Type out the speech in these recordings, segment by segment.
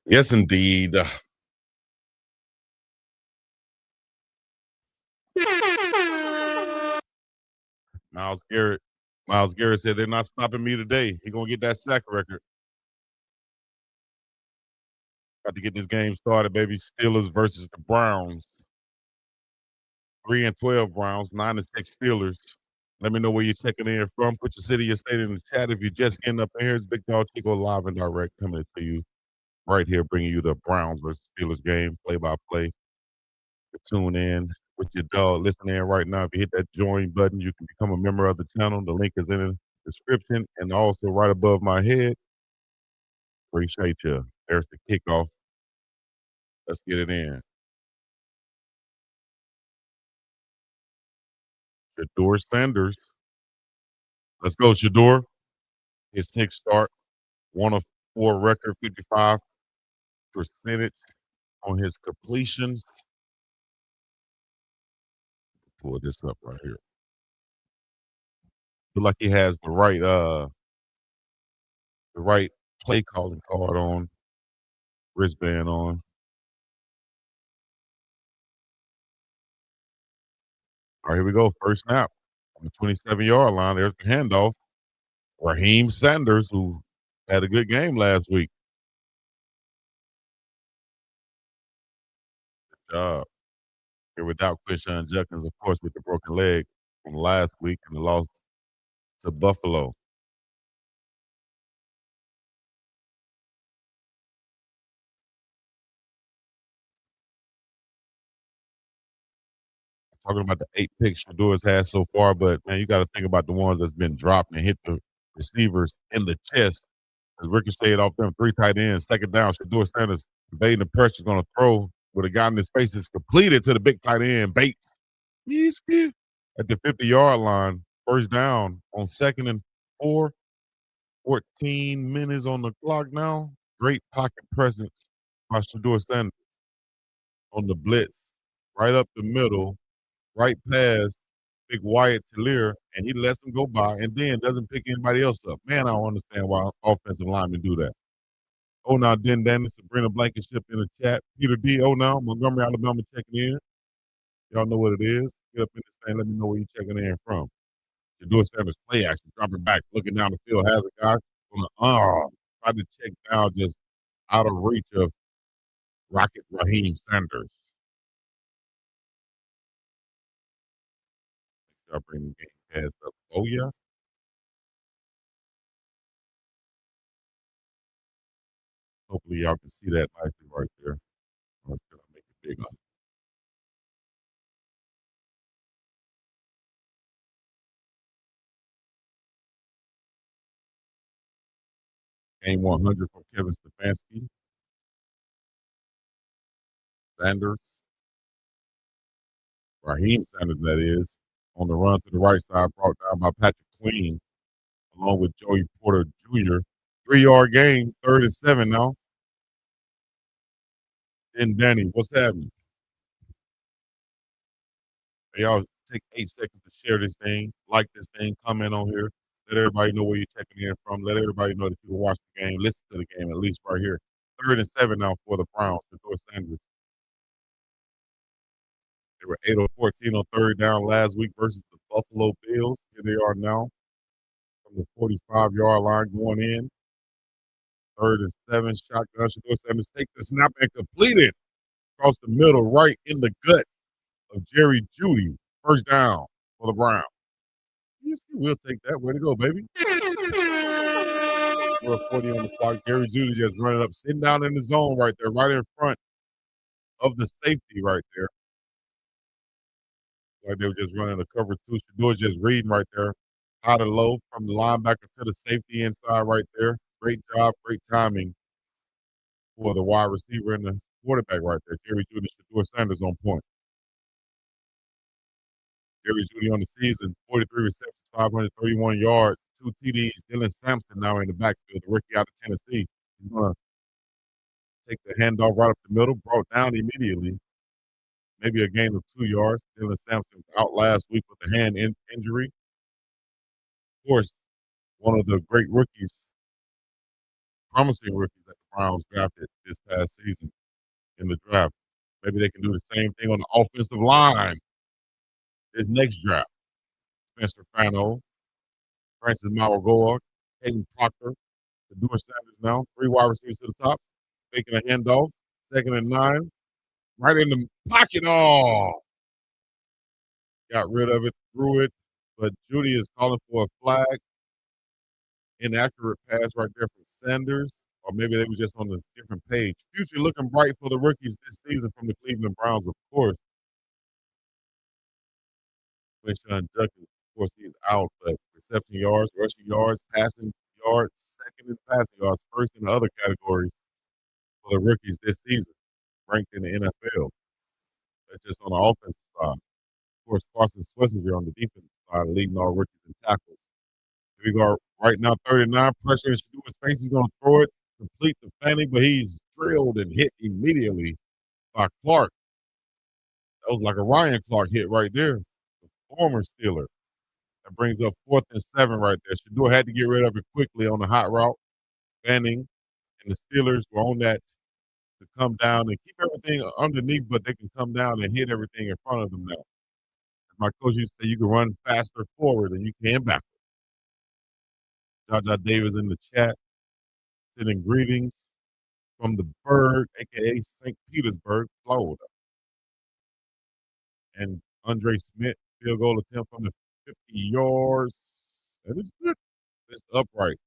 Yes, indeed. Miles Garrett. Miles Garrett said they're not stopping me today. He gonna get that sack record. Got to get this game started, baby. Steelers versus the Browns. 3-12 Browns, 9-6 Steelers. Let me know where you're checking in from. Put your city, your state in the chat. If you're just getting up in here, it's Big Dog Chico live and direct coming to you right here, bringing you the Browns versus Steelers game, play by play. Tune in with your dog. Listen in right now. If you hit that join button, you can become a member of the channel. The link is in the description and also right above my head. Appreciate you. There's the kickoff. Let's get it in. Shedeur Sanders. Let's go, Shedeur. His sixth start, 1 of 4 record, 55% on his completions. Pull this up right here. Feel like he has the right play calling card on, wristband on. All right, here we go. First snap on the 27-yard line. There's the handoff. Raheem Sanders, who had a good game last week. Good job. Here without Quinshon Judkins, of course, with the broken leg from last week and the loss to Buffalo. Talking about the 8 picks Shadeur's had so far, but man, you got to think about the ones that's been dropped and hit the receivers in the chest. As ricocheted off them 3 tight ends, second down, Shedeur Sanders evading the pressure, going to throw with a guy in his face. Is completed to the big tight end, Bates. Yeeski. At the 50-yard line, first down on 2nd and 4, 14 minutes on the clock now. Great pocket presence by Shedeur Sanders on the blitz, right up the middle, right past big Wyatt Taylor, and he lets him go by and then doesn't pick anybody else up. Man, I don't understand why offensive linemen do that. Oh, now, Den Dennis, Sabrina Blankenship in the chat. Peter D. Oh, now, Montgomery, Alabama checking in. Y'all know what it is. Get up in this thing. Let me know where you're checking in from. Shedeur Sanders play action, dropping back, looking down the field, has a guy on the arm. Tried to check down just out of reach of Rocket Raheem Sanders. Y'all bring the game pass up. Oh, yeah. Hopefully, y'all can see that nicely right there. I'm going to make it big on game 100 from Kevin Stefanski. Sanders, Raheem Sanders, that is, on the run to the right side, brought down by Patrick Queen, along with Joey Porter Jr. 3-yard gain, 3rd and 7 now. And Danny, what's happening? Hey, y'all take 8 seconds to share this thing, like this thing, comment on here. Let everybody know where you're checking in from. Let everybody know that you will watch the game, listen to the game, at least right here. 3rd and 7 now for the Browns, for Sanders. They were 8 of 14 on 3rd down last week versus the Buffalo Bills. Here they are now from the 45-yard line going in. 3rd and 7, shotgun. Shedeur Sanders take the snap and complete it across the middle, right in the gut of Jerry Jeudy. First down for the Browns. Yes, we'll take that. Way to go, baby. We're 40 on the clock. Jerry Jeudy just running up, sitting down in the zone right there, right in front of the safety right there. Like they were just running a cover 2. Shedeur just reading right there. Out of low from the linebacker to the safety inside right there. Great job, great timing for the wide receiver and the quarterback right there. Jerry Jeudy, Shedeur Sanders on point. Jerry Jeudy on the season, 43 receptions, 531 yards, 2 TDs. Dylan Sampson now in the backfield, the rookie out of Tennessee. He's going to take the handoff right up the middle, brought down immediately. Maybe a gain of 2 yards. Dylan Sampson out last week with a hand injury. Of course, one of the great rookies, promising rookies that the Browns drafted this past season in the draft. Maybe they can do the same thing on the offensive line this next draft. Spencer Fano, Francis Mauigoa, Hayden Proctor, Shedeur Sanders now, 3 wide receivers to the top, making a handoff, 2nd and 9, right in the pocket. Oh, got rid of it, threw it, but Judy is calling for a flag. Inaccurate pass right there from Sanders, or maybe they were just on a different page. Future looking bright for the rookies this season from the Cleveland Browns, of course. Quinshon Judkins, of course, he's out, but reception yards, rushing yards, passing yards, second in passing yards, first in the other categories for the rookies this season, ranked in the NFL. That's just on the offensive side. Of course, Carson Switzer on the defensive side, leading all rookies in tackles. Here we go right now, 39, pressure in Shedeur's face. He's going to throw it, complete the Fanning, but he's drilled and hit immediately by Clark. That was like a Ryan Clark hit right there, the former Steeler. That brings up 4th and 7 right there. Shedeur had to get rid of it quickly on the hot route. Fanning and the Steelers were on that to come down and keep everything underneath, but they can come down and hit everything in front of them now. As my coach used to say, you can run faster forward than you can backward. Jaja Davis in the chat, sending greetings from the Berg, a.k.a. St. Petersburg, Florida. And Andre Smith, field goal attempt from the 50 yards. That is good. It's upright.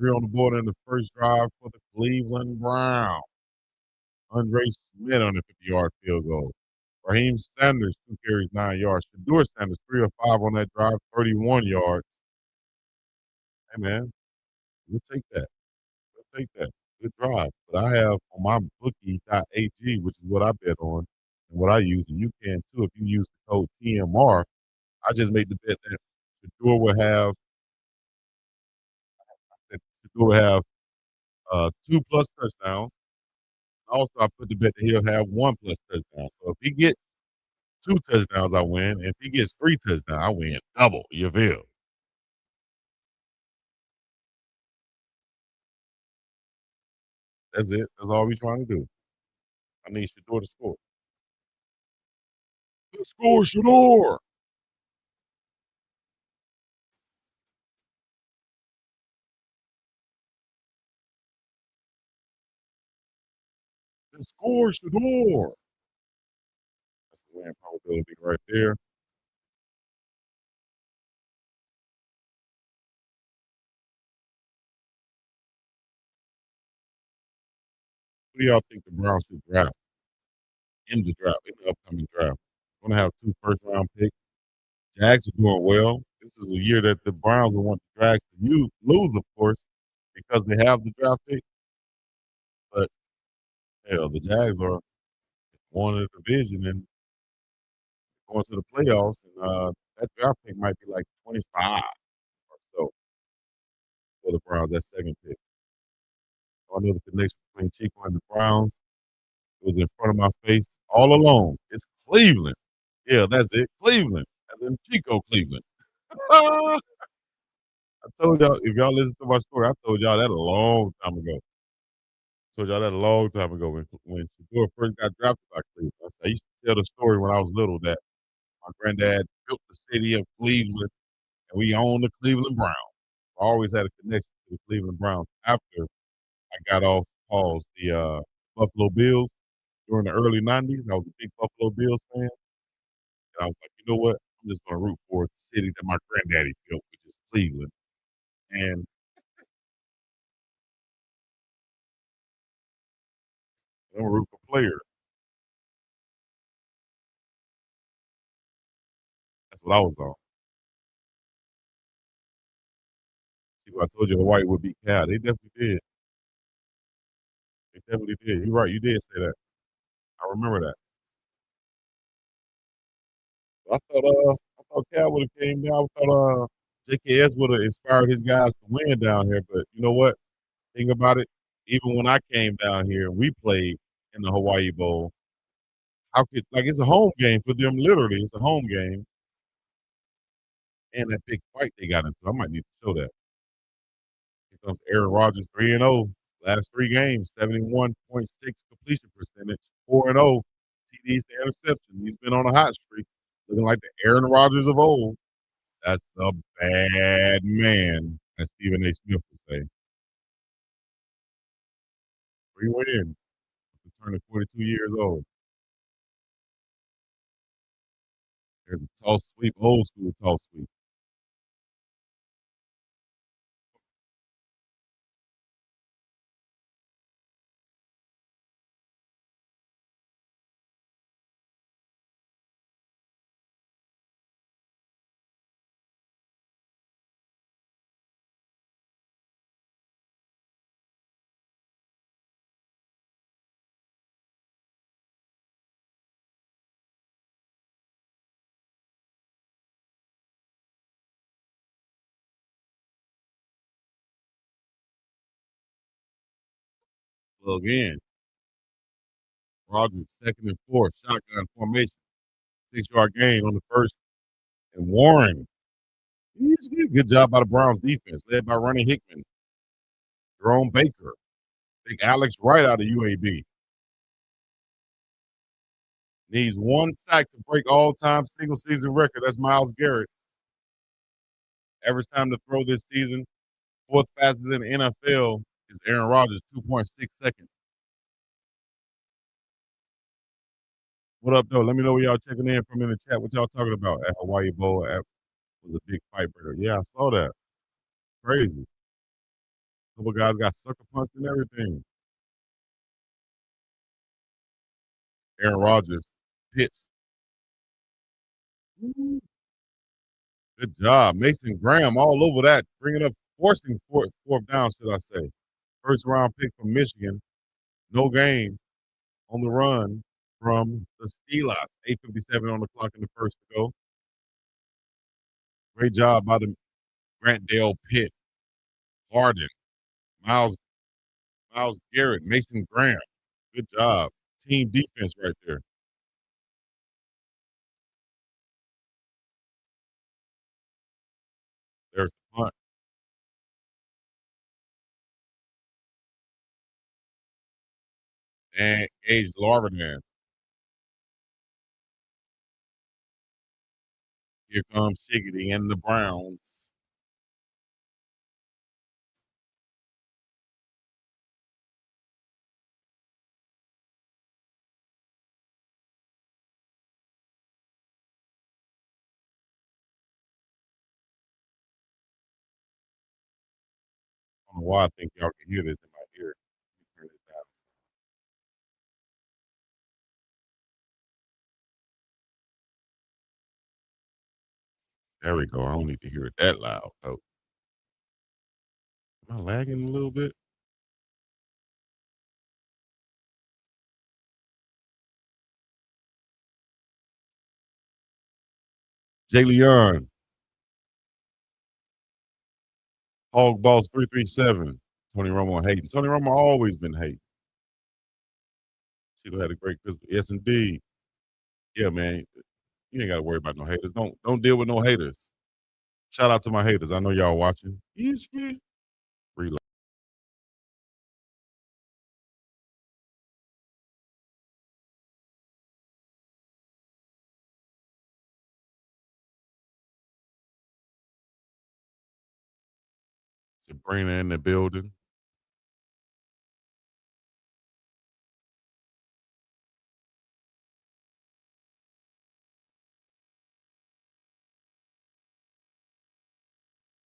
3 on the board in the first drive for the Cleveland Browns. Andre Smith on the 50-yard field goal. Raheem Sanders, 2 carries, 9 yards. Shedeur Sanders, 3 of 5 on that drive, 31 yards. Hey, man, we'll take that. We'll take that. Good drive. But I have on my bookie.ag, which is what I bet on and what I use, and you can too if you use the code TMR. I just made the bet that Shedeur will have 2 plus touchdowns. Also, I put the bet that he'll have 1 plus touchdown. So if he gets 2 touchdowns, I win. If he gets 3 touchdowns, I win double. You feel? That's it. That's all we're trying to do. I need Shedeur to score. Let's score, Shedeur. Let's score, Shedeur. That's the win probability right there. Who do y'all think the Browns should draft in the upcoming draft? Going to have 2 first-round picks. Jags are doing well. This is a year that the Browns will want the Jags to lose, of course, because they have the draft pick. But hell, the Jags are one of the division and going to the playoffs, and that draft pick might be like 25 or so for the Browns. That second pick. I know the connection between Chico and the Browns. It was in front of my face all along. It's Cleveland. Yeah, that's it. Cleveland. As in Chico, Cleveland. I told y'all, if y'all listen to my story, I told y'all that a long time ago. When Shedeur first got drafted by Cleveland. I used to tell the story when I was little that my granddad built the city of Cleveland and we owned the Cleveland Browns. I always had a connection to the Cleveland Browns after I got off pause the Buffalo Bills during the early 90s. I was a big Buffalo Bills fan. And I was like, you know what? I'm just going to root for the city that my granddaddy built, which is Cleveland. And I'm going to root for players. That's what I was on. See, I told you Hawaii would beat Cal. They definitely did. They definitely did. You're right. You did say that. I remember that. I thought Cal would have came down. I thought JKS would have inspired his guys to win down here. But you know what? Think about it. Even when I came down here and we played in the Hawaii Bowl, how could like it's a home game for them? Literally, it's a home game. And that big fight they got into. I might need to show that. Here comes Aaron Rodgers 3-0. Last 3 games, 71.6 completion percentage, 4-0, TDs to interception. He's been on a hot streak, looking like the Aaron Rodgers of old. That's a bad man, as Stephen A. Smith would say. 3 wins, turning 42 years old. There's a toss sweep, old school toss sweep. Plug in. Rodgers, 2nd and 4, shotgun formation, 6-yard gain on the first, and Warren. He's good job by the Browns defense, led by Ronnie Hickman, Jerome Baker, big Alex Wright out of UAB. Needs 1 sack to break all-time single-season record. That's Myles Garrett. Average time to throw this season, 4th fastest in the NFL is Aaron Rodgers, 2.6 seconds. What up, though? Let me know where y'all checking in from in the chat. What y'all talking about at Hawaii Bowl? Was a big fight breaker. Yeah, I saw that. Crazy. A couple guys got sucker punched and everything. Aaron Rodgers pitched. Good job. Mason Graham all over that, bringing up, forcing fourth down, should I say. First round pick from Michigan. No gain on the run from the Steelers. 8:57 on the clock in the first to go. Great job by the Grant Dale Pitt, Harden, Miles Garrett, Mason Graham. Good job. Team defense right there. There's the punt. And Gage Larvin. Here comes Shiggity and the Browns. I don't know why I think y'all can hear this in my ear. Turn it down. There we go. I don't need to hear it that loud. Oh, am I lagging a little bit? Jay Leon, Hog Boss 337. Tony Romo hating. Tony Romo always been hating. Chico had a great Christmas. Yes, indeed. Yeah, man. You ain't got to worry about no haters. Don't deal with no haters. Shout out to my haters. I know y'all watching. Easy. Reload. Sabrina in the building.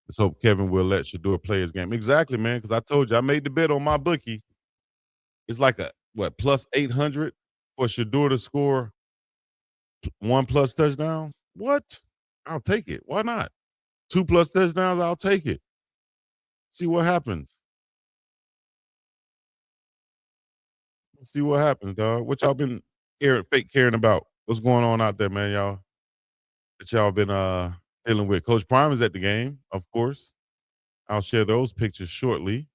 Let's hope Kevin will let Shedeur play his game. Exactly, man. Because I told you I made the bet on my bookie. It's like a plus 800 for Shedeur to score 1+ touchdowns. What? I'll take it. Why not? 2+ touchdowns. I'll take it. See what happens. Let's see what happens, dog. What y'all been caring about? What's going on out there, man? Y'all that y'all been dealing with. Coach Prime is at the game, of course. I'll share those pictures shortly.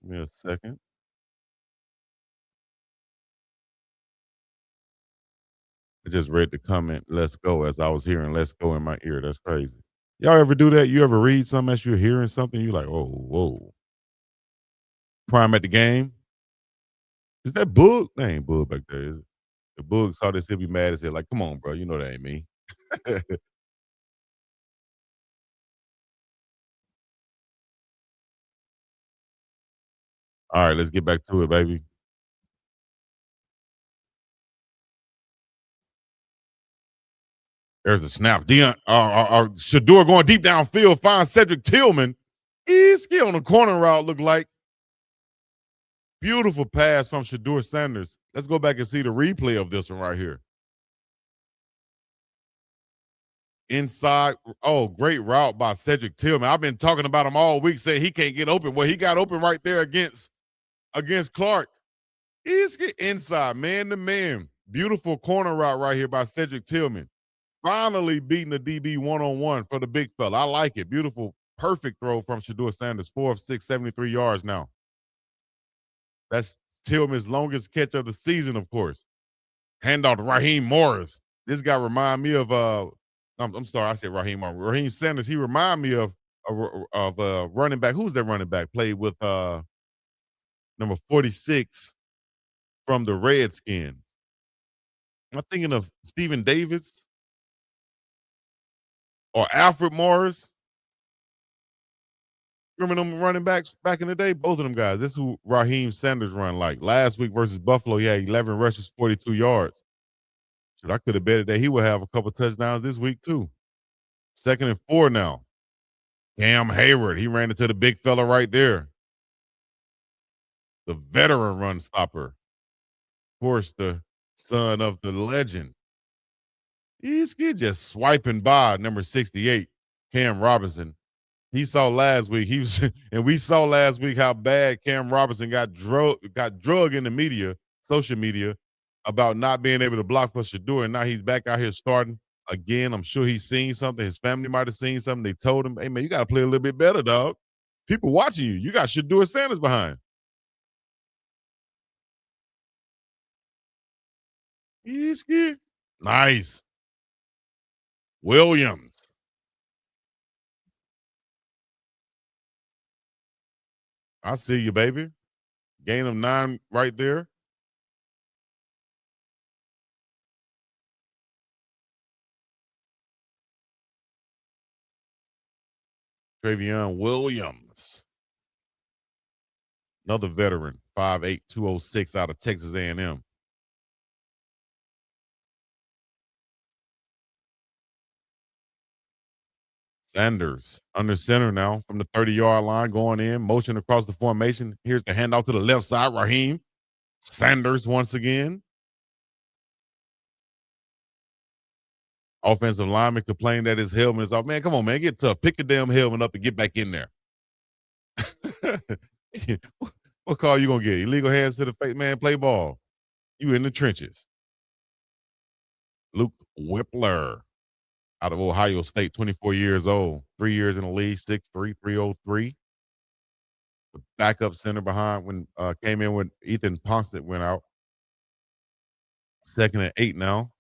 Give me a second. I just read the comment, let's go, as I was hearing let's go in my ear. That's crazy. Y'all ever do that? You ever read something as you're hearing something? You're like, oh, whoa. Prime at the game. Is that Boog? That ain't Boog back there, is it? The Boog saw this, he'll be mad as hell. Like, come on, bro. You know that ain't me. All right, let's get back to it, baby. There's the snap. Shedeur going deep downfield, finds Cedric Tillman. He's still on the corner route, look like. Beautiful pass from Shedeur Sanders. Let's go back and see the replay of this one right here. Inside. Oh, great route by Cedric Tillman. I've been talking about him all week, saying he can't get open. Well, he got open right there against Clark. He's get inside, man to man. Beautiful corner route right here by Cedric Tillman. Finally beating the DB one-on-one for the big fella. I like it. Beautiful, perfect throw from Shedeur Sanders. 4 of 6, 73 yards now. That's Tillman's longest catch of the season, of course. Handoff to Raheem Morris. This guy remind me of I'm sorry, I said Raheem Morris. Raheem Sanders. He remind me of running back. Who's that running back? Played with number 46 from the Redskins. Am I thinking of Stephen Davis or Alfred Morris? Remember them running backs back in the day? Both of them guys. This is who Raheem Sanders run like. Last week versus Buffalo, he had 11 rushes, 42 yards. Shoot, I could have betted that he would have a couple touchdowns this week too. 2nd and 4 now. Cam Hayward, he ran into the big fella right there. The veteran run stopper. Of course, the son of the legend. He's just swiping by number 68, Cam Robinson. He saw last week. He was, and we saw last week how bad Cam Robinson got drug in the media, social media, about not being able to block for Shedeur. And now he's back out here starting again. I'm sure he's seen something. His family might have seen something. They told him, "Hey man, you got to play a little bit better, dog. People watching you. You got Shedeur Sanders behind." He's good. Nice. Williams. I see you, baby. Gain of 9 right there. Travion Williams. Another veteran, 5'8", 206 out of Texas A&M. Sanders under center now from the 30-yard line going in, motion across the formation. Here's the handoff to the left side. Raheem Sanders once again. Offensive lineman complained that his helmet is off. Man, come on, man. Get tough. Pick your damn helmet up and get back in there. What call you going to get? Illegal hands to the face? Man, play ball. You in the trenches. Luke Whippler out of Ohio State, 24 years old, 3 years in the league, 6'3", 303. The backup center behind when came in when Ethan Ponset went out. 2nd and 8 now.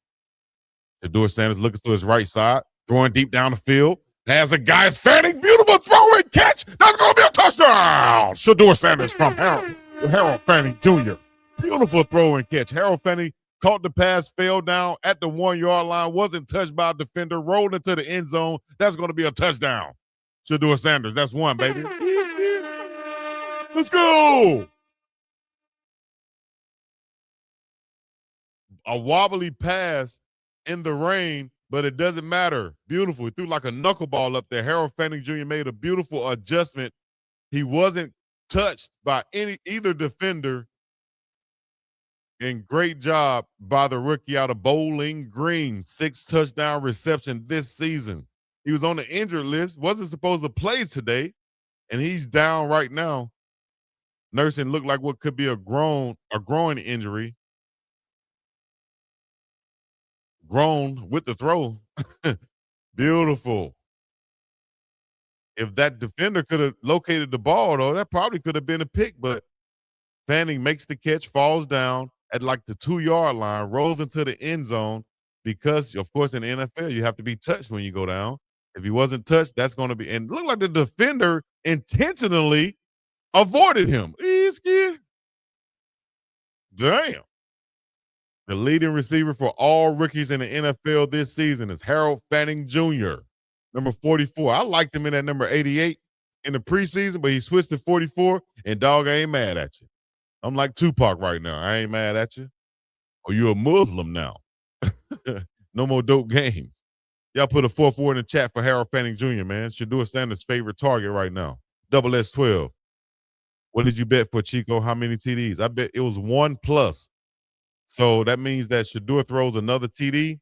Shedeur Sanders looking to his right side, throwing deep down the field. Has a guy fanning, beautiful throw and catch. That's going to be a touchdown. Shedeur Sanders from Harold Fanning Jr. Beautiful throw and catch. Harold Fanning caught the pass, fell down at the 1-yard line, wasn't touched by a defender, rolled into the end zone. That's going to be a touchdown. Shedeur Sanders, that's one, baby. Let's go. A wobbly pass in the rain, but it doesn't matter. Beautiful. He threw like a knuckleball up there. Harold Fanning Jr. made a beautiful adjustment. He wasn't touched by either defender. And great job by the rookie out of Bowling Green. 6 touchdown reception this season. He was on the injured list, wasn't supposed to play today, and he's down right now. Nursing looked like what could be a growing injury. Grown with the throw. Beautiful. If that defender could have located the ball, though, that probably could have been a pick, but Fanning makes the catch, falls down at like the 2-yard line, rolls into the end zone because, of course, in the NFL, you have to be touched when you go down. If he wasn't touched, that's going to be, and look like the defender intentionally avoided him. Easy. Damn. The leading receiver for all rookies in the NFL this season is Harold Fanning Jr., number 44. I liked him in that number 88 in the preseason, but he switched to 44, and dog, I ain't mad at you. I'm like Tupac right now. I ain't mad at you. Or you a Muslim now. No more dope games. Y'all put a 4-4 in the chat for Harold Fanning Jr., man. Shedeur Sanders' favorite target right now. Double S12. What did you bet for Chico? How many TDs? I bet it was 1+. So that means that Shedeur throws another TD.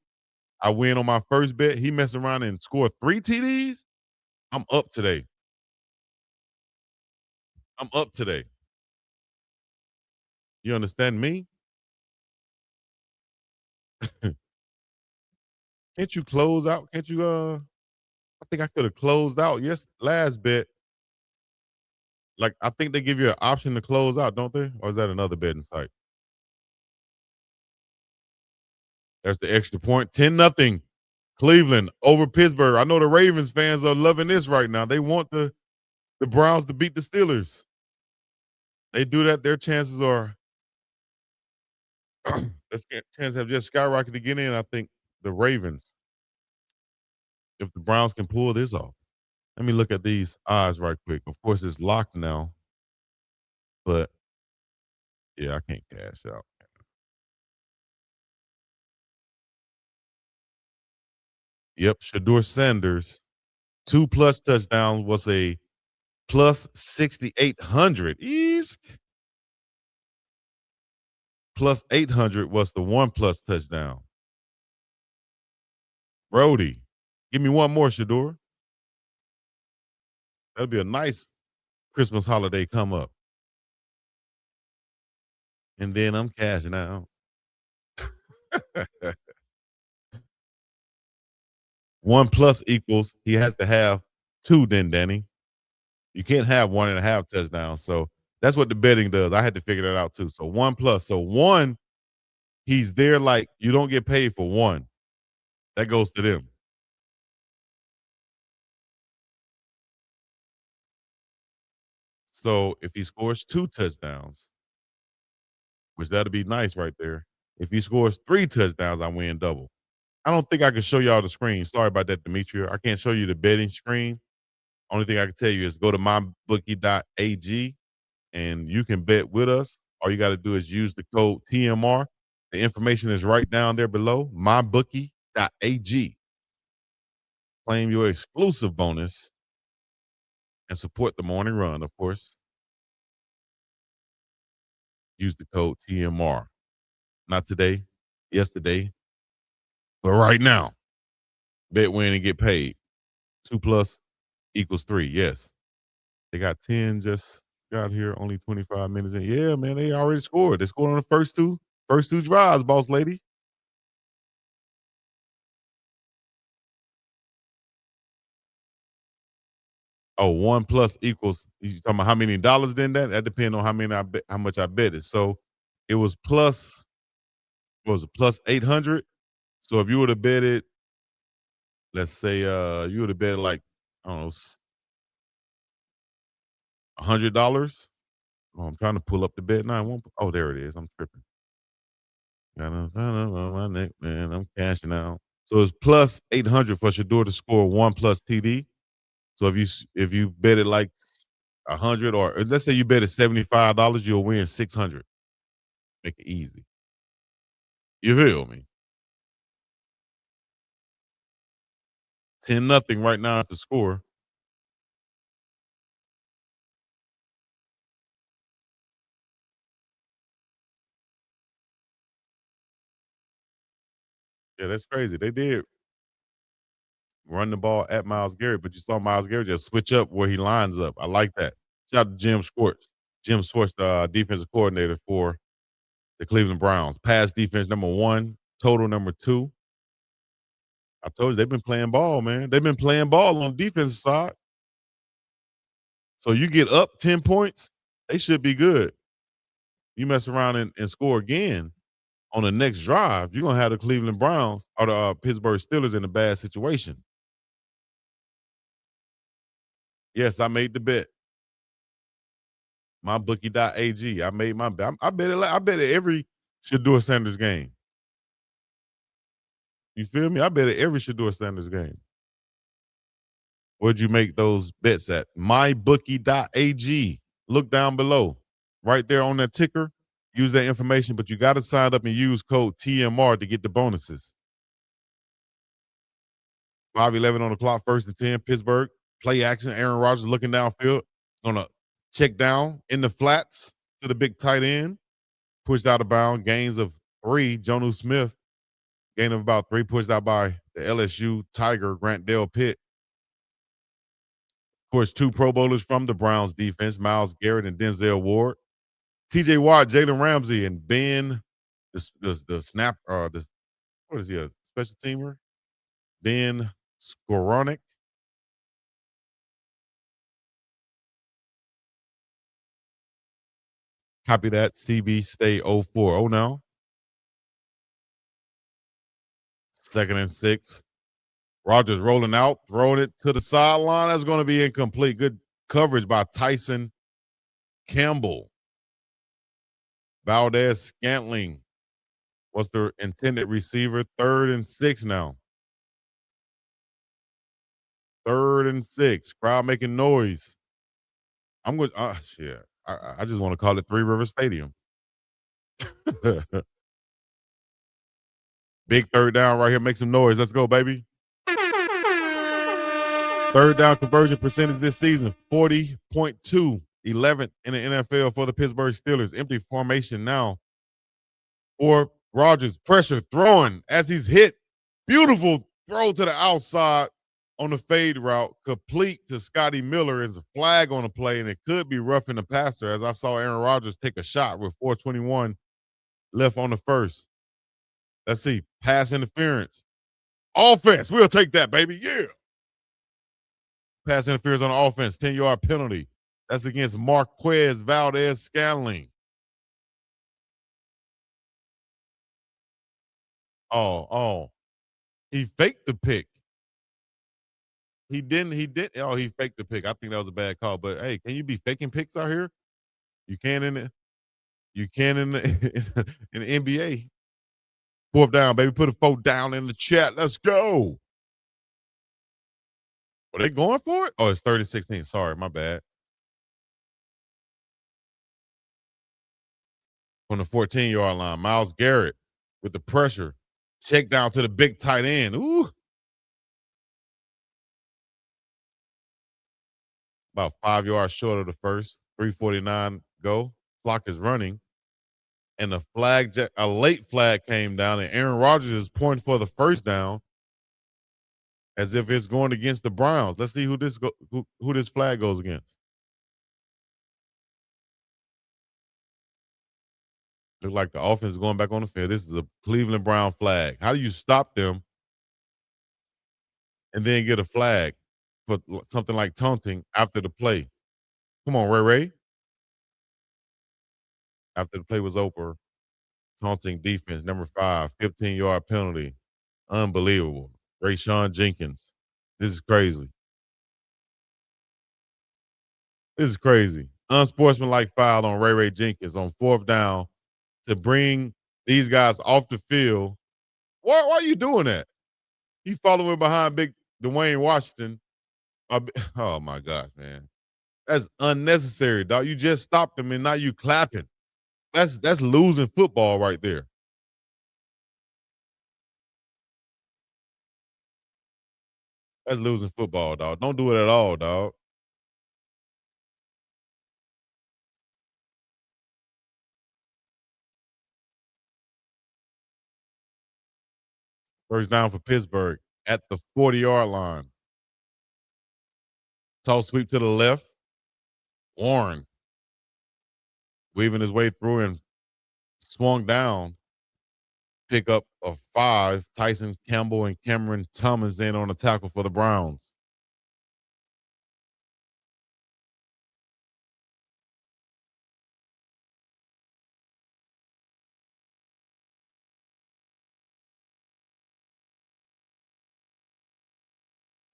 I win on my first bet. He messed around and scored 3 TDs. I'm up today. I'm up today. You understand me? Can't you close out? Can't you I think I could have closed out last bet. Like I think they give you an option to close out, don't they? Or is that another betting site? That's the extra point. 10-0. Cleveland over Pittsburgh. I know the Ravens fans are loving this right now. They want the Browns to beat the Steelers. They do that, their chances are their chances have just skyrocketed to get in. I think the Ravens, if the Browns can pull this off. Let me look at these odds right quick. Of course, it's locked now, but yeah, I can't cash out. Yep, Shedeur Sanders, 2+ touchdowns was a plus 6,800. East plus 800 was the 1+ touchdown. Brody, give me one more, Shedeur. That'll be a nice Christmas holiday come up. And then I'm cashing out. 1+ equals he has to have 2 then, Danny. You can't have 1.5 touchdowns. So that's what the betting does. I had to figure that out too. So 1+. So 1, he's there like you don't get paid for 1. That goes to them. So if he scores 2 touchdowns, which that'll be nice right there. If he scores 3 touchdowns, I win double. I don't think I can show y'all the screen. Sorry about that, Demetria. I can't show you the betting screen. Only thing I can tell you is go to mybookie.ag and you can bet with us. All you got to do is use the code TMR. The information is right down there below, mybookie.ag. Claim your exclusive bonus and support the morning run, of course. Use the code TMR. Not today, yesterday, but right now. Bet, win, and get paid. 2+ equals 3. Yes. They got 10 just got here, only 25 minutes in. Yeah, man, they already scored. They scored on the first two drives, boss lady. Oh, 1+ equals, you talking about how many dollars then that depends on how much I bet it. So it was plus, what was it, plus 800. So if you would have bet it, let's say you would have bet like, I don't know, $100. Oh, I'm trying to pull up the bet now. Oh, there it is. I'm tripping. My neck, man. I'm cashing out. So it's plus 800 for Shedeur to score 1+ TD. So if you bet it like 100, or let's say you bet it $75, you'll win 600. Make it easy. You feel me? 10-0 right now is the score. Yeah, that's crazy. They did run the ball at Myles Garrett, but you saw Myles Garrett just switch up where he lines up. I like that. Shout out to Jim Schwartz. Jim Schwartz, the defensive coordinator for the Cleveland Browns. Pass defense number 1, total number 2. I told you they've been playing ball, man. They've been playing ball on the defensive side. So you get up 10 points, they should be good. You mess around and score again on the next drive, you're gonna have the Cleveland Browns or the Pittsburgh Steelers in a bad situation. Yes, I made the bet. MyBookie.ag. I made my bet. I bet it every Shedeur Sanders game. You feel me? I bet it every Shedeur Sanders game. Where'd you make those bets at? MyBookie.ag. Look down below. Right there on that ticker. Use that information, but you got to sign up and use code TMR to get the bonuses. 5:11 on the clock, first and 10. Pittsburgh. Play action. Aaron Rodgers looking downfield. Gonna check down in the flats to the big tight end. Pushed out of bounds. Gains of 3. Jonnu Smith. Gain of about 3. Pushed out by the LSU Tiger, Grant Dale Pitt. Of course, 2 Pro Bowlers from the Browns defense, Myles Garrett and Denzel Ward. TJ Watt, Jalen Ramsey, and Ben, the snap, what is he, a special teamer? Ben Skowronek. Copy that. CB stay 0-4. Oh, now. 2nd and 6. Rodgers rolling out, throwing it to the sideline. That's going to be incomplete. Good coverage by Tyson Campbell. Valdez Scantling was the intended receiver. 3rd and 6 now. 3rd and 6. Crowd making noise. I'm going. Shit. I just want to call it Three River Stadium. Big 3rd down right here. Make some noise. Let's go, baby. 3rd down conversion percentage this season 40.2, 11th in the NFL for the Pittsburgh Steelers. Empty formation now for Rodgers. Pressure throwing as he's hit. Beautiful throw to the outside on the fade route, complete to Scotty Miller. Is a flag on the play, and it could be roughing the passer, as I saw Aaron Rodgers take a shot with 4:21 left on the first. Let's see. Pass interference. Offense. We'll take that, baby. Yeah. Pass interference on the offense. 10-yard penalty. That's against Marquez Valdez Scantling. Oh. He faked the pick. He didn't. He did. Oh, he faked the pick. I think that was a bad call. But hey, can you be faking picks out here? You can in the you can in the in the NBA. 4th down, baby. Put a 4th down in the chat. Let's go. Are they going for it? Oh, it's 3rd and 16. Sorry, my bad. From the 14-yard line, Myles Garrett with the pressure. Check down to the big tight end. Ooh. About 5 yards short of the first. 3:49 go. Clock is running. And a late flag came down, and Aaron Rodgers is pointing for the 1st down as if it's going against the Browns. Let's see who this flag goes against. Looks like the offense is going back on the field. This is a Cleveland Brown flag. How do you stop them and then get a flag for something like taunting after the play? Come on, Ray. After the play was over, taunting defense, number 5, 15-yard penalty. Unbelievable. Rayshawn Jenkins. This is crazy. This is crazy. Unsportsmanlike foul on Ray Jenkins on 4th down to bring these guys off the field. Why are you doing that? He following behind big Dwayne Washington. Oh my gosh, man. That's unnecessary, dog. You just stopped him and now you clapping. That's losing football right there. That's losing football, dog. Don't do it at all, dog. First down for Pittsburgh at the 40-yard line. Toss sweep to the left. Warren weaving his way through and swung down. Pick up of 5. Tyson Campbell and Cameron Thomas in on the tackle for the Browns.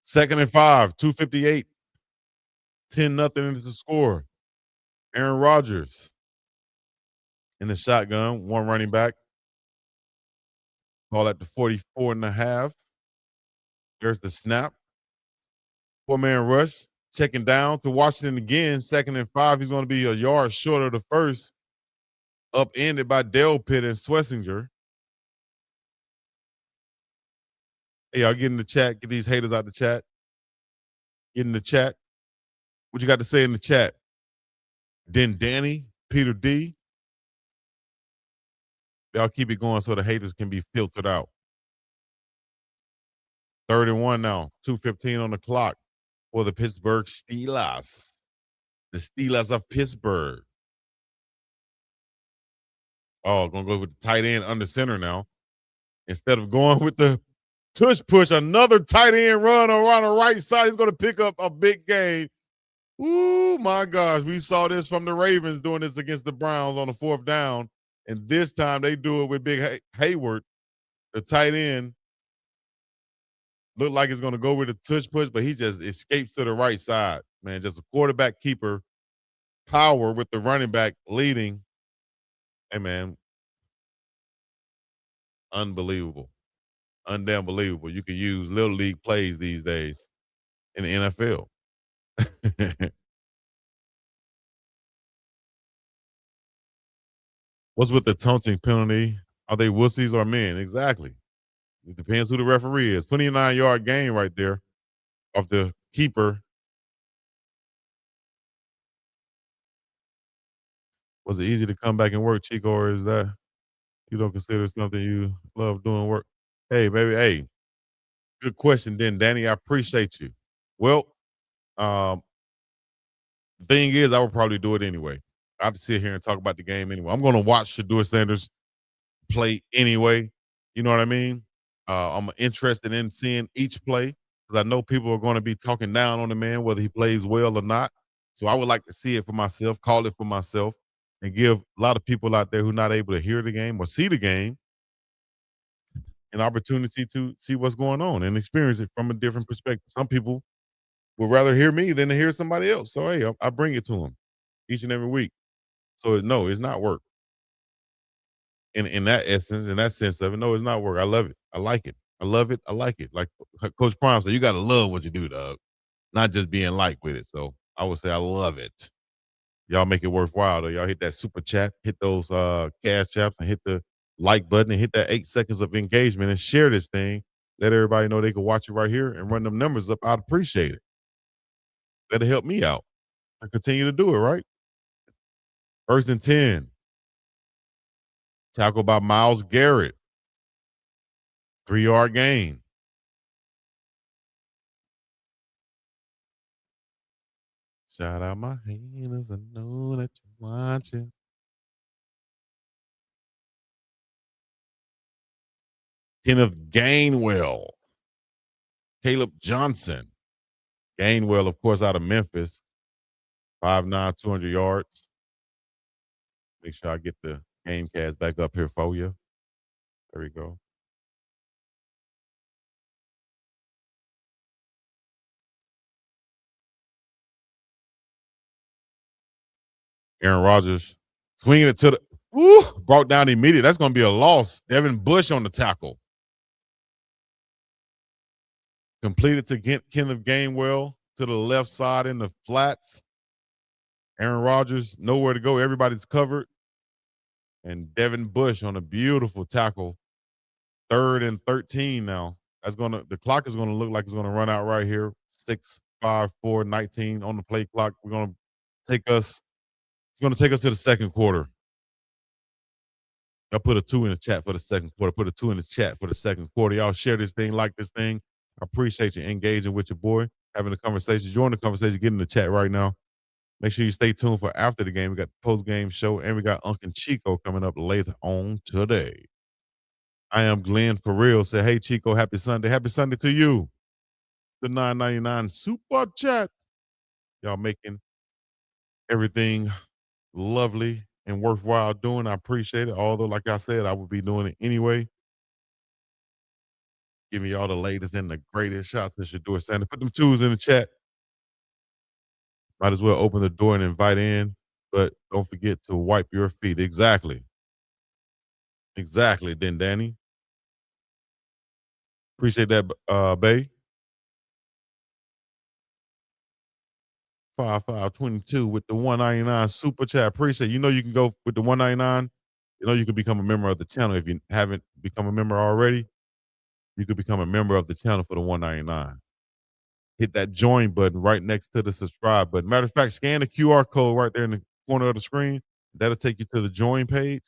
Second and 5, 2:58 10-0 is the score. Aaron Rodgers in the shotgun, one running back. Ball at the 44 and a half. There's the snap. Four-man rush. Checking down to Washington again. 2nd and 5. He's going to be a yard short of the first. Upended by Dale Pitt and Swessinger. Hey, y'all get in the chat. Get these haters out the chat. Get in the chat. What you got to say in the chat? Then Danny, Peter D. Y'all keep it going so the haters can be filtered out. 3rd and 1 now. 2:15 on the clock for the Pittsburgh Steelers. The Steelers of Pittsburgh. Oh, gonna go with the tight end under center now. Instead of going with the tush push, another tight end run around the right side. He's gonna pick up a big gain. Ooh, my gosh. We saw this from the Ravens doing this against the Browns on the 4th down. And this time they do it with Big Hayward, the tight end. Looked like it's going to go with a tush push, but he just escapes to the right side. Man, just a quarterback keeper power with the running back leading. Hey, man, unbelievable. Unbelievable. You can use little league plays these days in the NFL. What's with the taunting penalty? Are they wussies or men? Exactly. It depends who the referee is. 29-yard gain right there off the keeper. Was it easy to come back and work, Chico, or is that you don't consider something you love doing work? Hey, baby, hey, good question, then, Danny. I appreciate you. Well, um, the thing is, I would probably do it anyway. I'd sit here and talk about the game anyway. I'm going to watch Shedeur Sanders play anyway. You know what I mean? I'm interested in seeing each play because I know people are going to be talking down on the man, whether he plays well or not. So I would like to see it for myself, call it for myself, and give a lot of people out there who are not able to hear the game or see the game an opportunity to see what's going on and experience it from a different perspective. Some people would rather hear me than to hear somebody else. So hey, I bring it to them each and every week. So no, it's not work. In that essence, in that sense of it, no, it's not work. I love it. I like it. I love it. I like it. Like Coach Prime said, you got to love what you do, dog. Not just being like with it. So I would say I love it. Y'all make it worthwhile though. Y'all hit that super chat, hit those cash chaps, and hit the like button and hit that 8 seconds of engagement and share this thing. Let everybody know they can watch it right here and run them numbers up. I'd appreciate it. That'll help me out. I continue to do it, right? 1st and 10. Tackle by Myles Garrett. 3-yard gain. Shout out my haters, I know that you're watching. Kenneth Gainwell. Caleb Johnson. Gainwell, of course, out of Memphis. 5'9", 200 yards. Make sure I get the game cast back up here for you. There we go. Aaron Rodgers swinging it to the brought down immediately. That's going to be a loss. Devin Bush on the tackle. Completed to Kenneth Gainwell to the left side in the flats. Aaron Rodgers, nowhere to go. Everybody's covered. And Devin Bush on a beautiful tackle. 3rd and 13 now. The clock is gonna look like it's gonna run out right here. 6, 5, 4, 19 on the play clock. It's gonna take us to the second quarter. I put a 2 in the chat for the second quarter. Put a 2 in the chat for the second quarter. Y'all share this thing, like this thing. I appreciate you engaging with your boy, having a conversation. Join the conversation. Get in the chat right now. Make sure you stay tuned for after the game. We got the post-game show, and we got Uncle Chico coming up later on today. I am Glenn for real. Say, hey, Chico, happy Sunday. Happy Sunday to you. The $9.99 super chat. Y'all making everything lovely and worthwhile doing. I appreciate it. Although, like I said, I would be doing it anyway. Give me all the latest and the greatest. Shout out to Shedeur Sanders. Put them twos in the chat. Might as well open the door and invite in, but don't forget to wipe your feet. Exactly. Exactly, then Danny. Appreciate that, Bay. 5522 with the 199 super chat. Appreciate it. You know you can go with the 199. You know you can become a member of the channel if you haven't become a member already. You could become a member of the channel for the 199. Hit that join button right next to the subscribe button. Matter of fact, scan the QR code right there in the corner of the screen. That'll take you to the join page.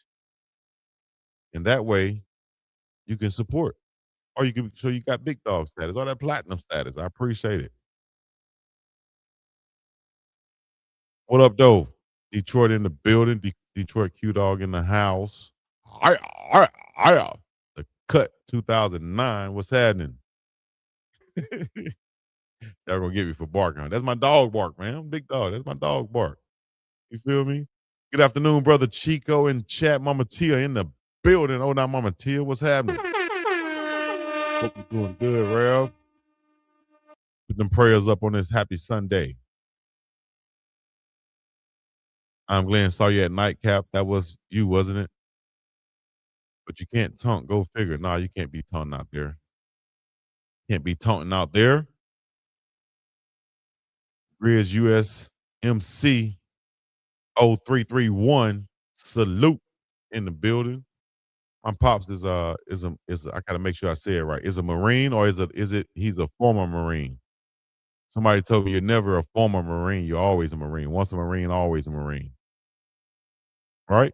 And that way you can support. Or you can so you got big dog status or that platinum status. I appreciate it. What up, though? Detroit in the building. Detroit Q Dog in the house. I, I, the cut 2009. What's happening? Y'all gonna get me for barking. That's my dog bark, man. I'm big dog. That's my dog bark. You feel me? Good afternoon, brother Chico in chat. Mama Tia in the building. Oh, now Mama Tia, what's happening? Hope you're doing good, Rev. Put them prayers up on this happy Sunday. I'm Glenn. Saw you at nightcap. That was you, wasn't it? But you can't taunt. Go figure. Nah, you can't be taunting out there. Can't be taunting out there. Grizz USMC 0331. Salute in the building. My pops is I gotta make sure I say it right. Is a Marine or is it he's a former Marine? Somebody told me you're never a former Marine, you're always a Marine. Once a Marine, always a Marine. Right?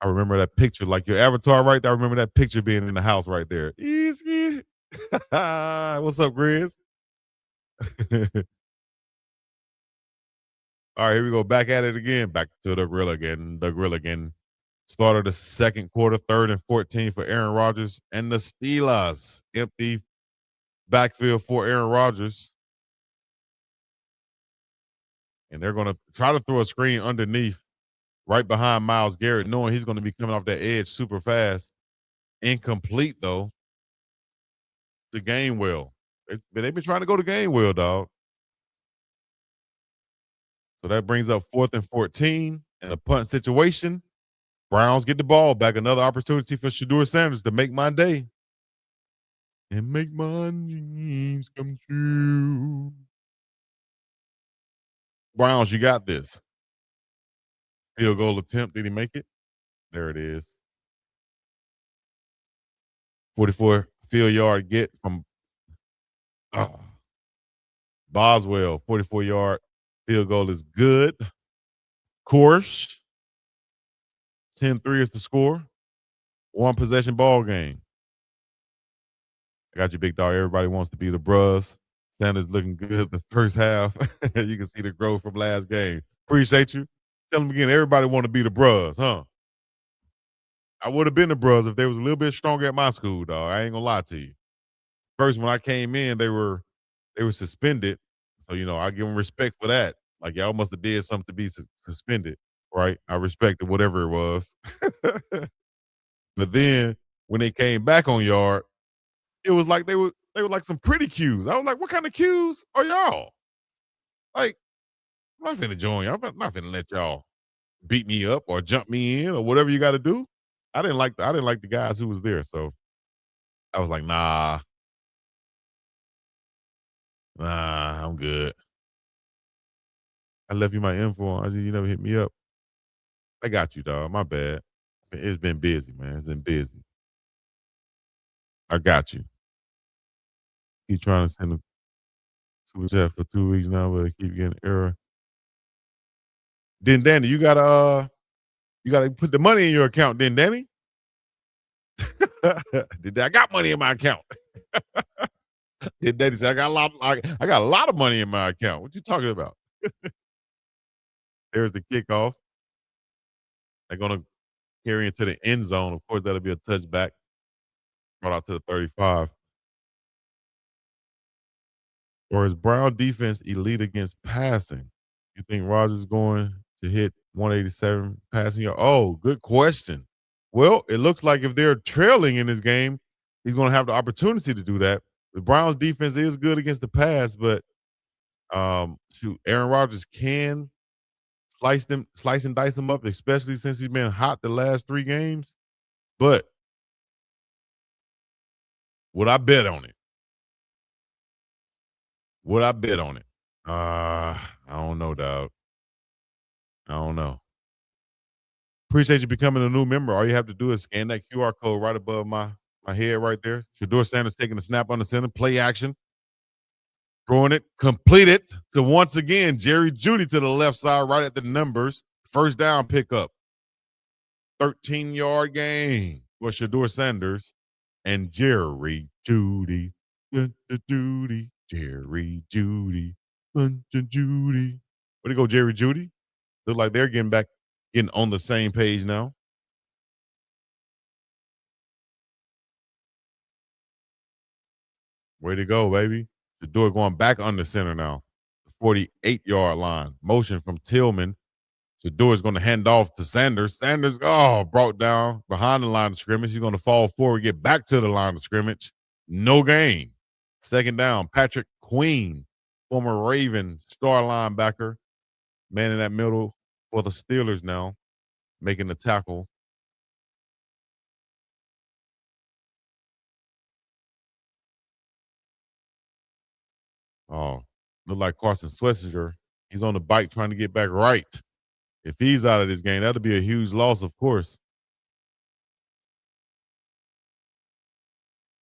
I remember that picture, like your avatar right there. I remember that picture being in the house right there. Easy. What's up, Grizz? All right, here we go. Back at it again. Back to the grill again. The grill again. Start of the second quarter, 3rd and 14 for Aaron Rodgers and the Steelers. Empty backfield for Aaron Rodgers. And they're going to try to throw a screen underneath right behind Myles Garrett, knowing he's going to be coming off that edge super fast. Incomplete, though. The Gainwell. They've been trying to go to Gainwell, dog. So that brings up 4th and 14 in a punt situation. Browns get the ball back. Another opportunity for Shedeur Sanders to make my day. And make my dreams come true. Browns, you got this. Field goal attempt. Did he make it? There it is. 44 field yard get from Boswell. 44-yard field goal is good. Course. 10-3 is the score. One possession ball game. I got you, big dog. Everybody wants to be the Bruz. Sanders looking good the first half. You can see the growth from last game. Appreciate you. Tell them again, everybody want to be the Bruz, huh? I would have been the Bruz if they was a little bit stronger at my school, dog. I ain't gonna lie to you. First, when I came in, they were suspended. So, I give them respect for that. Like, y'all must have did something to be suspended, right? I respected whatever it was. But then when they came back on yard, it was like they were like some pretty cues. I was like, what kind of cues are y'all? Like, I'm not finna join y'all. I'm not finna let y'all beat me up or jump me in or whatever you got to do. I didn't like the guys who was there. So I was like, nah, I'm good. I left you my info. I said, you never hit me up. I got you, dog. My bad. It's been busy, man. It's been busy. I got you. Keep trying to send a super chat for 2 weeks now, but I keep getting error. Then Danny, you gotta put the money in your account, then Danny. I got money in my account. Then Danny said, I got a lot of money in my account. What you talking about? There's the kickoff. They're gonna carry into the end zone. Of course, that'll be a touchback. Brought out to the 35. Or is Brown defense elite against passing? You think Rodgers is going to hit 187 passing yard? Oh, good question. Well, it looks like if they're trailing in this game, he's going to have the opportunity to do that. The Browns defense is good against the pass, but Shoot, Aaron Rodgers can slice and dice him up, especially since he's been hot the last 3 games. But would I bet on it? Would I bet on it? I don't know, dog. I don't know. Appreciate you becoming a new member. All you have to do is scan that QR code right above my head right there. Shedeur Sanders taking the snap on the center, play action, throwing it, complete it to once again Jerry Jeudy to the left side, right at the numbers. First down pickup, 13-yard gain for Shedeur Sanders and Jerry Jeudy. Judy, Jerry Jeudy, Judy. Where'd he go, Jerry Jeudy? Look like they're getting on the same page now. Way to go, baby. The door going back under center now. The 48-yard line. Motion from Tillman. The door is going to hand off to Sanders. Sanders, brought down behind the line of scrimmage. He's going to fall forward, get back to the line of scrimmage. No gain. Second down. Patrick Queen, former Raven star linebacker, man in that middle for the Steelers now, making the tackle. Oh, look like Carson Swessinger. He's on the bike trying to get back right. If he's out of this game, that'll be a huge loss, of course.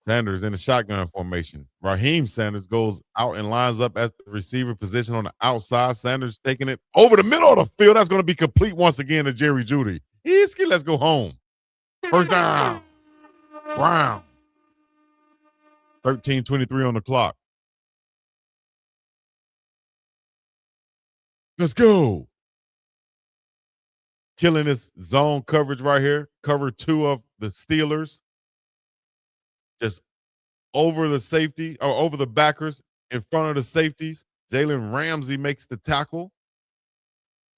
Sanders in the shotgun formation. Raheem Sanders goes out and lines up at the receiver position on the outside. Sanders taking it over the middle of the field. That's going to be complete once again to Jerry Jeudy. Let's go home. First down. Brown. 13:23 on the clock. Let's go. Killing this zone coverage right here. Cover 2 of the Steelers. Just over the safety or over the backers in front of the safeties. Jalen Ramsey makes the tackle.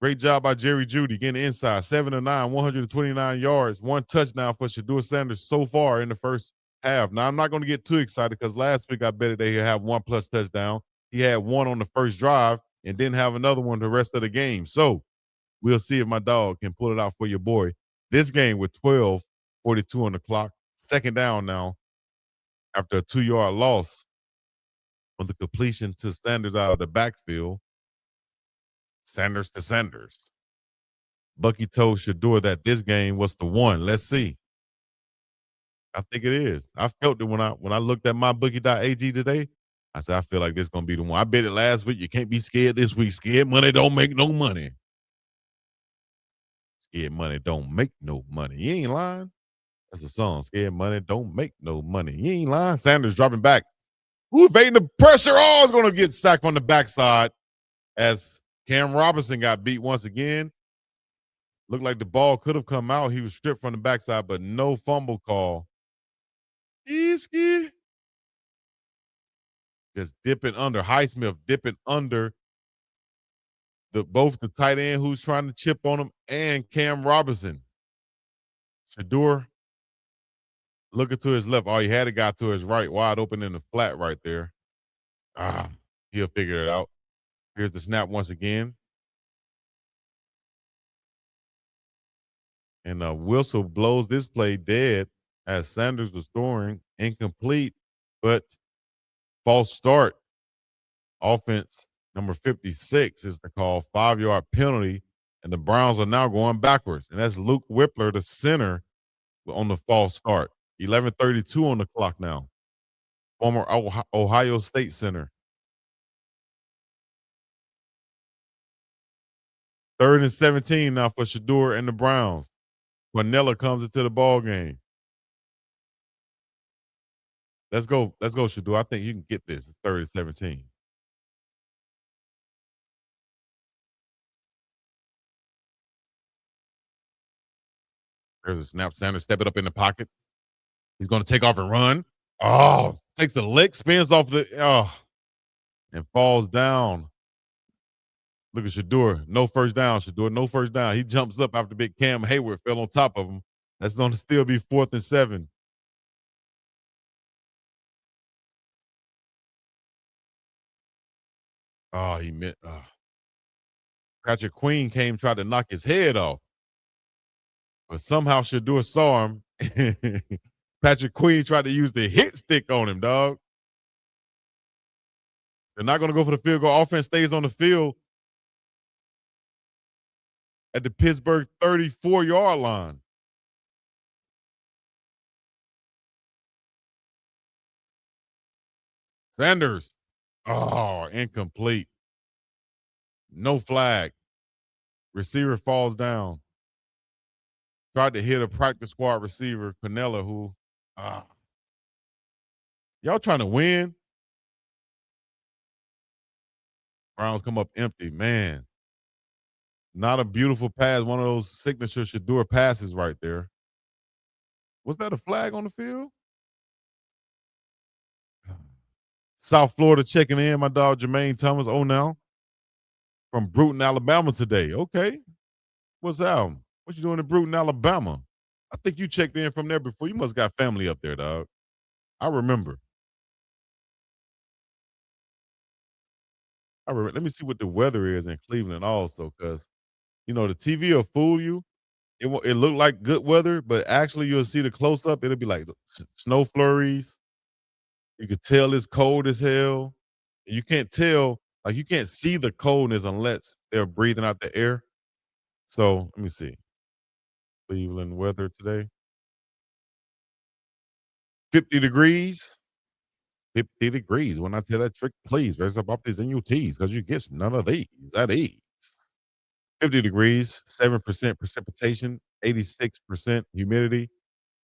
Great job by Jerry Jeudy getting inside. 7 of 9, 129 yards, 1 touchdown for Shedeur Sanders so far in the first half. Now, I'm not going to get too excited because last week I bet they have 1+ touchdown. He had 1 on the first drive and didn't have another one the rest of the game. So we'll see if my dog can pull it out for your boy. This game with 12:42 on the clock. Second down now after a 2-yard loss on the completion to Sanders out of the backfield. Sanders to Sanders. Bucky told Shedeur that this game was the one. Let's see. I think it is. I felt it when I looked at my bookie.ag today. I said, I feel like this is going to be the one. I bet it last week. You can't be scared this week. Scared money don't make no money. Scared money don't make no money. You ain't lying. That's a song. Scared money don't make no money. You ain't lying. Sanders dropping back. Who evading the pressure? Oh, is going to get sacked from the backside as Cam Robinson got beat once again. Looked like the ball could have come out. He was stripped from the backside, but no fumble call. Just dipping under. Highsmith dipping under both the tight end who's trying to chip on him and Cam Robinson. Shedeur looking to his left. Oh, he had a guy to his right, wide open in the flat right there. He'll figure it out. Here's the snap once again. And whistle blows this play dead as Sanders was throwing incomplete, but false start. Offense number 56 is the call. 5-yard penalty, and the Browns are now going backwards. And that's Luke Whippler, the center, on the false start. 11:32 on the clock now. Former Ohio State center. 3rd and 17 now for Shedeur and the Browns. Quinella comes into the ball game. Let's go, Shedeur. I think you can get this. It's 3rd and 17. There's a snap. Sanders step it up in the pocket. He's going to take off and run. Oh, takes a lick, spins off and falls down. Look at Shedeur. No first down, Shedeur. No first down. He jumps up after big Cam Hayward fell on top of him. That's going to still be 4th and 7. Oh, he meant Patrick Queen came tried to knock his head off, but somehow Shedeur saw him. Patrick Queen tried to use the hit stick on him, dog. They're not going to go for the field goal. Offense stays on the field at the Pittsburgh 34-yard line. Sanders. Oh, incomplete. No flag. Receiver falls down. Tried to hit a practice squad receiver, Pinella, who ah, y'all trying to win. Browns come up empty. Man, not a beautiful pass. One of those signature Shedeur passes right there. Was that a flag on the field? South Florida checking in. My dog Jermaine Thomas. Oh, now from Bruton, Alabama today. Okay. What's up? What you doing in Bruton, Alabama? I think you checked in from there before. You must got family up there, dog. I remember. Let me see what the weather is in Cleveland also, because the TV will fool you. It look like good weather, but actually you'll see the close up. It'll be like snow flurries. You could tell it's cold as hell. You can't tell, like you can't see the coldness unless they're breathing out the air. So let me see. Cleveland weather today. 50 degrees. 50 degrees. When I tell that trick, please raise up off these NUTs because you get none of these at ease. 50 degrees, 7% precipitation, 86% humidity,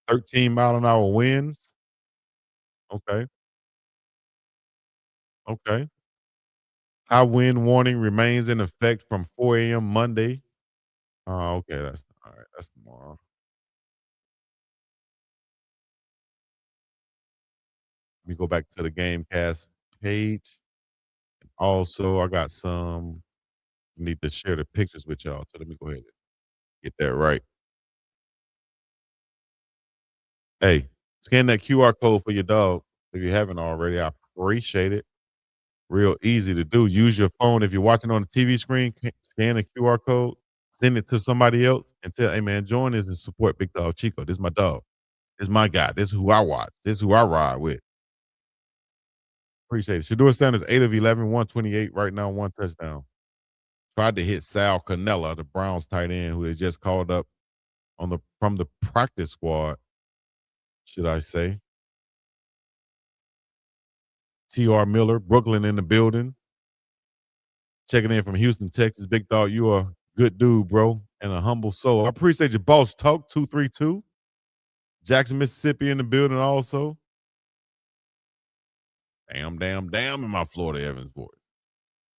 13-mile-an-hour winds. Okay. Okay. High wind warning remains in effect from 4 a.m. Monday. Oh, okay. That's all right. That's tomorrow. Let me go back to the Gamecast page. Also, I got some. Need to share the pictures with y'all. So let me go ahead and get that right. Hey, scan that QR code for your dog if you haven't already. I appreciate it. Real easy to do. Use your phone if you're watching on the TV screen. Scan the QR code, send it to somebody else, and tell, "Hey man, join this and support Big Dog Chico. This is my dog. This is my guy. This is who I watch. This is who I ride with." Appreciate it. Shedeur Sanders, 8 of 11, 128 right now, one touchdown. Tried to hit Sal Cannella, the Browns tight end, who they just called up from the practice squad, should I say. T.R. Miller, Brooklyn in the building. Checking in from Houston, Texas. Big Dog, you are a good dude, bro, and a humble soul. I appreciate your boss talk, 232. Jackson, Mississippi in the building also. Damn, damn, damn in my Florida Evans voice.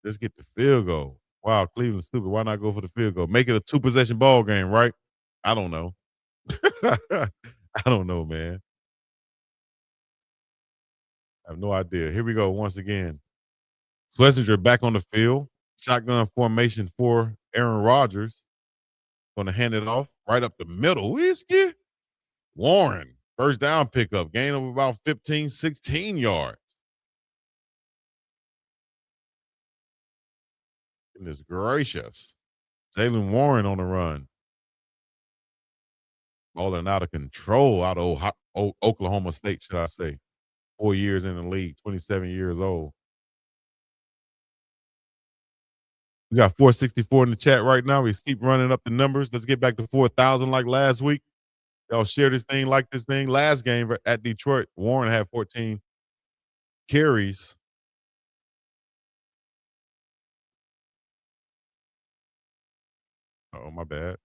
Let's get the field goal. Wow, Cleveland stupid. Why not go for the field goal? Make it a two-possession ball game, right? I don't know. I don't know, man. I have no idea. Here we go once again. Schlesinger back on the field. Shotgun formation for Aaron Rodgers. Going to hand it off right up the middle. Whiskey. Warren. First down pickup. Gain of about 15, 16 yards. Goodness gracious. Jalen Warren on the run. Balling out of control out of Oklahoma State, should I say. 4 years in the league, 27 years old. We got 464 in the chat right now. We keep running up the numbers. Let's get back to 4,000 like last week. Y'all share this thing, like this thing. Last game at Detroit, Warren had 14 carries. Oh, my bad.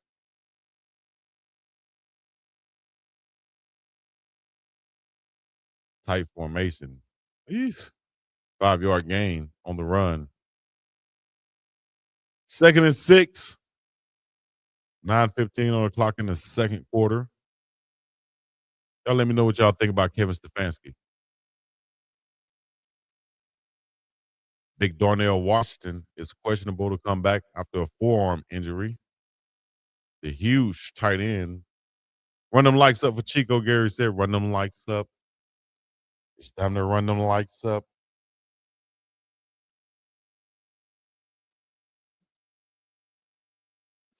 Tight formation. Eesh. 5-yard gain on the run. 2nd and 6. 9:15 on the clock in the second quarter. Y'all let me know what y'all think about Kevin Stefanski. Big Darnell Washington is questionable to come back after a forearm injury. The huge tight end. Run them lights up for Chico, Gary said. Run them lights up. It's time to run them lights up.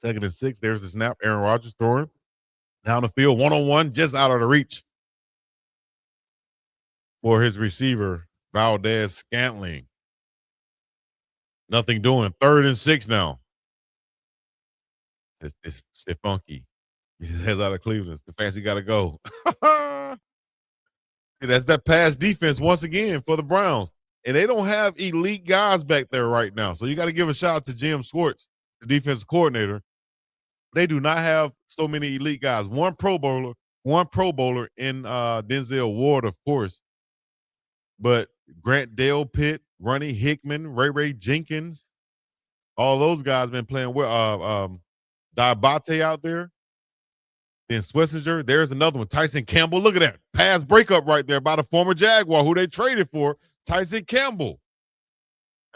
Second and 6. There's the snap. Aaron Rodgers throwing down the field, one-on-one, just out of the reach for his receiver, Valdez Scantling. Nothing doing. Third and 6 now. It's Stefanski. He heads out of Cleveland. Stefanski got to go. That's that pass defense once again for the Browns. And they don't have elite guys back there right now. So you got to give a shout out to Jim Schwartz, the defensive coordinator. They do not have so many elite guys. One Pro Bowler in Denzel Ward, of course. But Grant Dale Pitt, Ronnie Hickman, Ray Jenkins, all those guys been playing well. Diabate out there. Then Swessinger. There's another one. Tyson Campbell. Look at that. Pass breakup right there by the former Jaguar who they traded for, Tyson Campbell.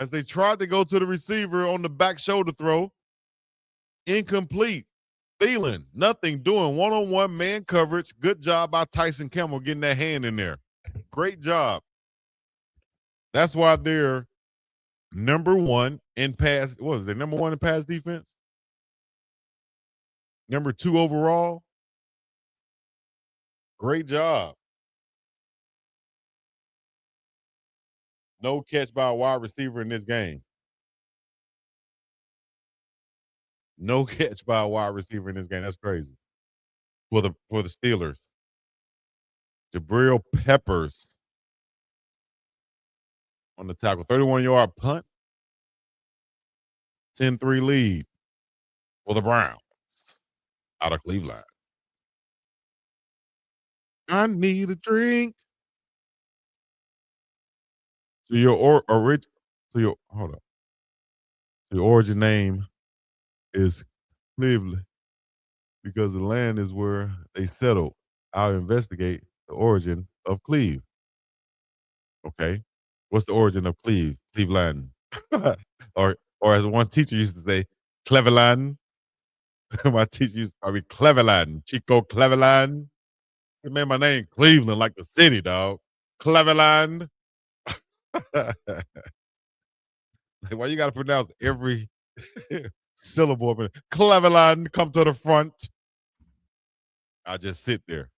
As they tried to go to the receiver on the back shoulder throw. Incomplete. Thielen, nothing doing. One-on-one man coverage. Good job by Tyson Campbell getting that hand in there. Great job. That's why they're number one in pass. What was they? Number one in pass defense? Number 2 overall. Great job. No catch by a wide receiver in this game. No catch by a wide receiver in this game. That's crazy. For the Steelers. Jabril Peppers on the tackle. 31-yard punt. 10-3 lead for the Browns out of Cleveland. I need a drink. So your hold up. The origin name is Cleveland because the land is where they settled. I'll investigate the origin of Cleve. Okay. What's the origin of Cleveland? or as one teacher used to say, Cleveland. My teacher used to call me Cleveland, Chico Cleveland. He made my name Cleveland like the city, dog. Cleveland. Like, why you got to pronounce every syllable of it? Cleveland, come to the front. I just sit there.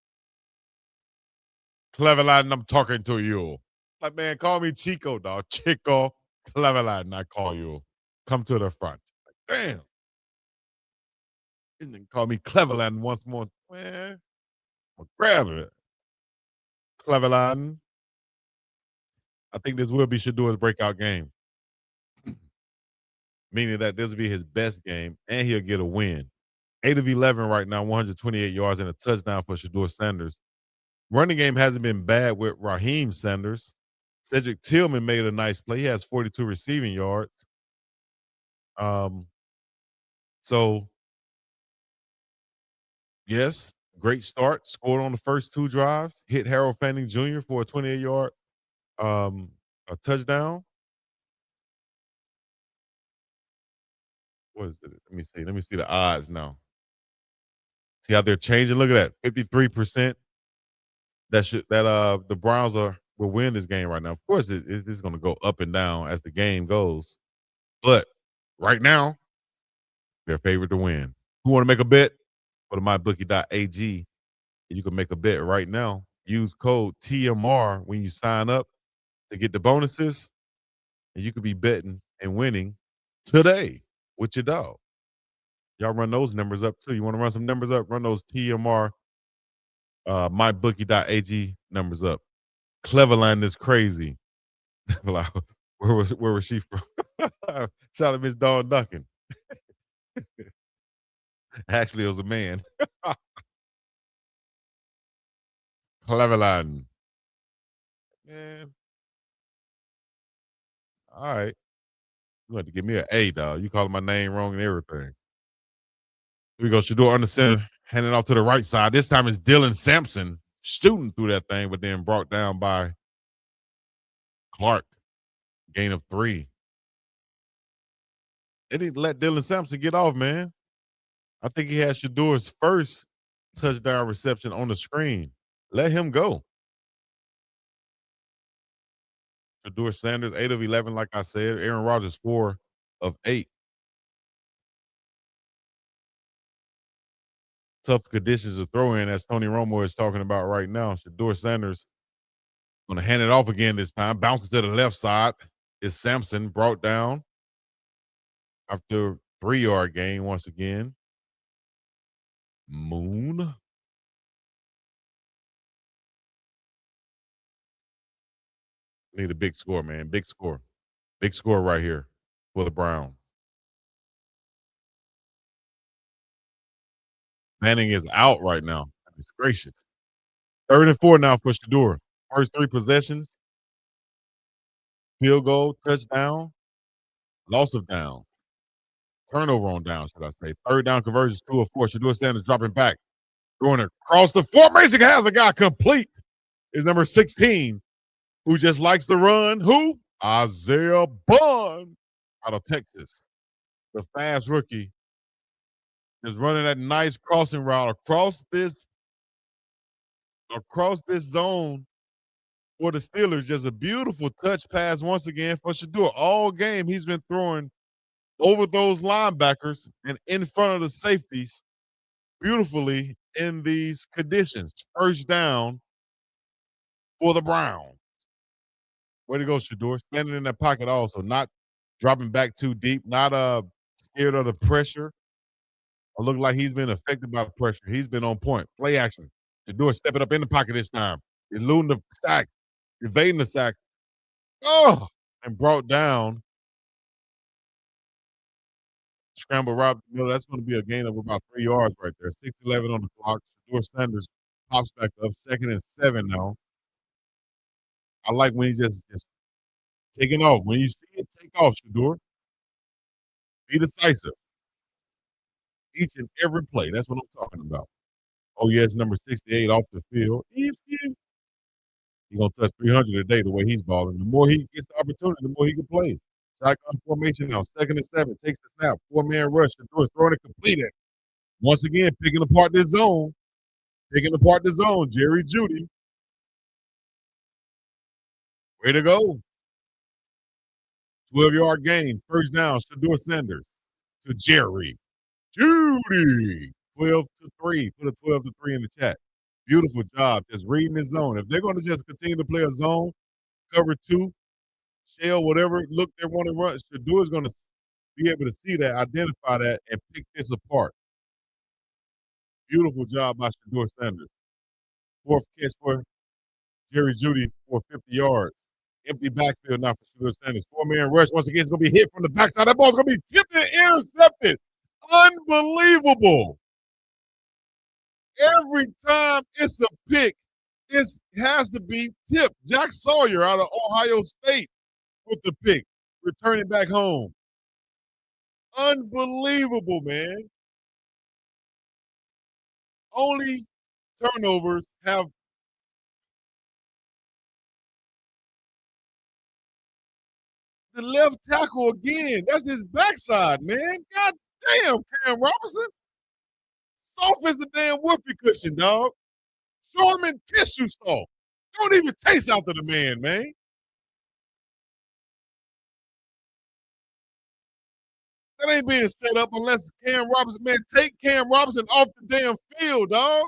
Cleveland, I'm talking to you. Like, man, call me Chico, dog. Chico, Cleveland, I call you. Come to the front. Like, damn. And then call me Cleveland once more. Man, I'm grab it. Cleveland. I think this will be Shedeur's breakout game. Meaning that this will be his best game and he'll get a win. 8 of 11 right now, 128 yards and a touchdown for Shedeur Sanders. Running game hasn't been bad with Raheem Sanders. Cedric Tillman made a nice play. He has 42 receiving yards. So, yes, great start. Scored on the first 2 drives. Hit Harold Fanning Jr. for a 28-yard a touchdown. What is it? Let me see. Let me see the odds now. See how they're changing? Look at that. 53%. The Browns will win this game right now. Of course, it's going to go up and down as the game goes. But right now, they're favored to win. Who want to make a bet? Go to mybookie.ag. You can make a bet right now. Use code TMR when you sign up to get the bonuses. And you could be betting and winning today with your dog. Y'all run those numbers up too. You want to run some numbers up? Run those TMR mybookie.ag numbers up. Cleveland is crazy. Like, where was she from? Shout out to Miss Dawn Duncan. Actually, it was a man. Cleveland. Man. All right. You have to give me an A, dog. You calling my name wrong and everything. Here we go. Shedeur under center. Handing off to the right side. This time it's Dylan Sampson shooting through that thing, but then brought down by Clark. Gain of 3. They didn't let Dylan Sampson get off, man. I think he had Shedeur's first touchdown reception on the screen. Let him go. Shedeur Sanders, 8 of 11, like I said. Aaron Rodgers, 4 of 8. tough conditions to throw in, as Tony Romo is talking about right now. Shedeur Sanders gonna hand it off again this time. Bounces to the left side. Is Sampson brought down after 3-yard gain once again. Moon. Need a big score, man. Big score. Big score right here for the Browns. Manning is out right now. Goodness gracious. 3rd and 4 now for Shedeur. First 3 possessions, field goal, touchdown, loss of down, turnover on down, should I say. 3rd down conversions, 2 of 4. Shedeur Sanders dropping back, throwing it across the formation. Has the guy complete. Is number 16, who just likes to run. Who? Isaiah Bond out of Texas. The fast rookie is running that nice crossing route across this zone for the Steelers. Just a beautiful touch pass once again for Shedeur. All game he's been throwing over those linebackers and in front of the safeties beautifully in these conditions. First down for the Browns. Way to go, Shedeur. Standing in that pocket also, not dropping back too deep, not scared of the pressure. Or look like he's been affected by the pressure. He's been on point. Play action. Shedeur stepping up in the pocket this time. Eluding the sack, evading the sack. Oh, and brought down. Scramble route. You know, that's going to be a gain of about 3 yards right there. 6:11 on the clock. Shedeur Sanders pops back up. 2nd and 7 now. I like when he's just taking off. When you see it, take off, Shedeur. Be decisive. Each and every play. That's what I'm talking about. Oh, yeah, it's number 68 off the field. He's going to touch 300 today the way he's balling. The more he gets the opportunity, the more he can play. Shotgun formation now. 2nd and 7. Takes the snap. 4-man rush. Shedeur throwing it completed. Once again, picking apart this zone. Picking apart the zone. Jerry Jeudy. Way to go. 12-yard gain. First down. Shedeur Sanders to Jerry Jeudy. 12-3. Put a 12-3 in the chat. Beautiful job just reading the zone. If they're going to just continue to play a zone, cover 2, shell, whatever look they want to run, Shedeur is going to be able to see that, identify that, and pick this apart. Beautiful job by Shedeur Sanders. 4th catch for Jerry Jeudy for 50 yards. Empty backfield now for Shedeur Sanders. 4-man rush. Once again, it's going to be hit from the backside. That ball's going to be tipped and intercepted. Unbelievable. Every time it's a pick, it has to be tipped. Jack Sawyer out of Ohio State with the pick, returning back home. Unbelievable, man. Only turnovers have the left tackle again. That's his backside, man. God damn, Cam Robinson. Soft as a damn whoopee cushion, dog. Charmin tissue soft. Don't even taste after the man, man. That ain't being set up unless Cam Robinson, man, take Cam Robinson off the damn field, dog.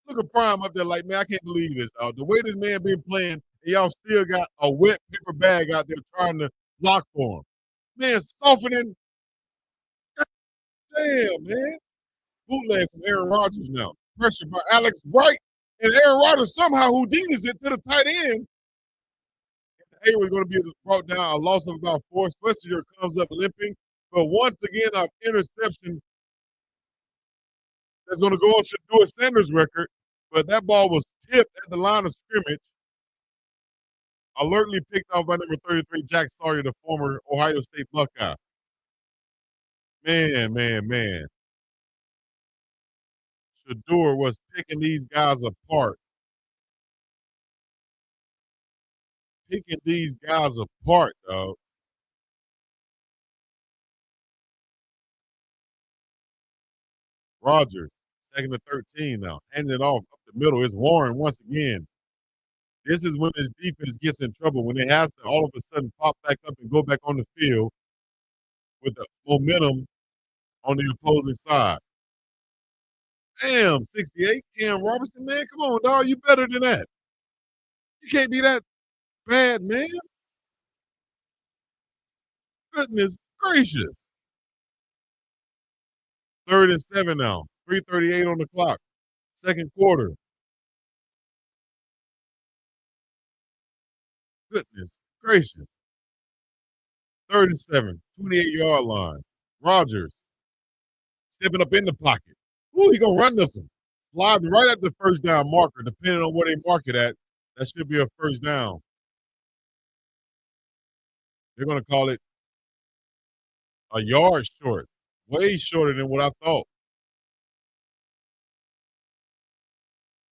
Look at Prime up there like, man, I can't believe this, dog. The way this man been playing, and y'all still got a wet paper bag out there trying to block for him. Man, softening. Damn, man. Bootleg from Aaron Rodgers now. Pressure by Alex Wright. And Aaron Rodgers somehow Houdini's it to the tight end. Hayward's going to be brought down, a loss of about 4. Shedeur comes up limping. But once again, an interception that's going to go on Shedeur Sanders' record. But that ball was tipped at the line of scrimmage. Alertly picked off by number 33, Jack Sawyer, the former Ohio State Buckeye. Man. Shedeur was picking these guys apart. Picking these guys apart, dog. Rodgers, 2nd and 13 now. Handing it off up the middle. It's Warren once again. This is when his defense gets in trouble, when it has to all of a sudden pop back up and go back on the field with the momentum on the opposing side. Damn, 68, Cam Robinson, man. Come on, dog. You better than that. You can't be that bad, man. Goodness gracious. 3rd and 7 now. 3:38 on the clock. Second quarter. Goodness gracious. 3rd and 7. 28-yard line. Rodgers stepping up in the pocket. Ooh, he gonna run this one. Sliding right at the first down marker, depending on where they mark it at. That should be a first down. They're gonna call it a yard short. Way shorter than what I thought.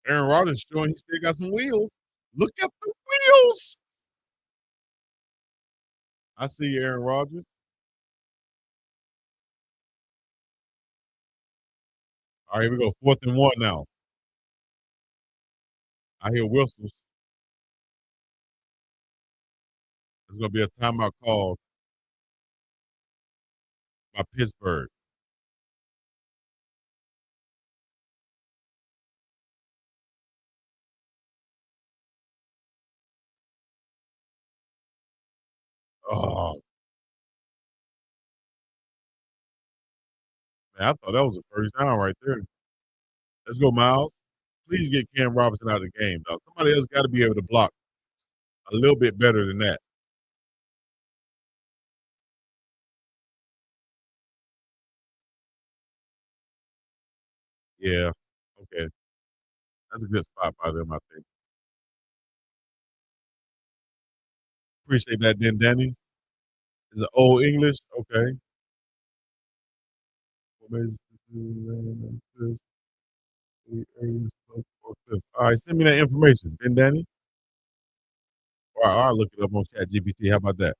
Aaron Rodgers showing he still got some wheels. Look at the wheels. I see you, Aaron Rodgers. All right, here we go. 4th and 1 now. I hear whistles. There's going to be a timeout called by Pittsburgh. Oh, man, I thought that was a first down right there. Let's go, Miles. Please get Cam Robinson out of the game, dog. Somebody else got to be able to block a little bit better than that. Yeah. Okay. That's a good spot by them, I think. Appreciate that, then, Danny. Is it Old English? Okay. All right, send me that information, then, Danny. All right, I'll look it up on ChatGPT. How about that?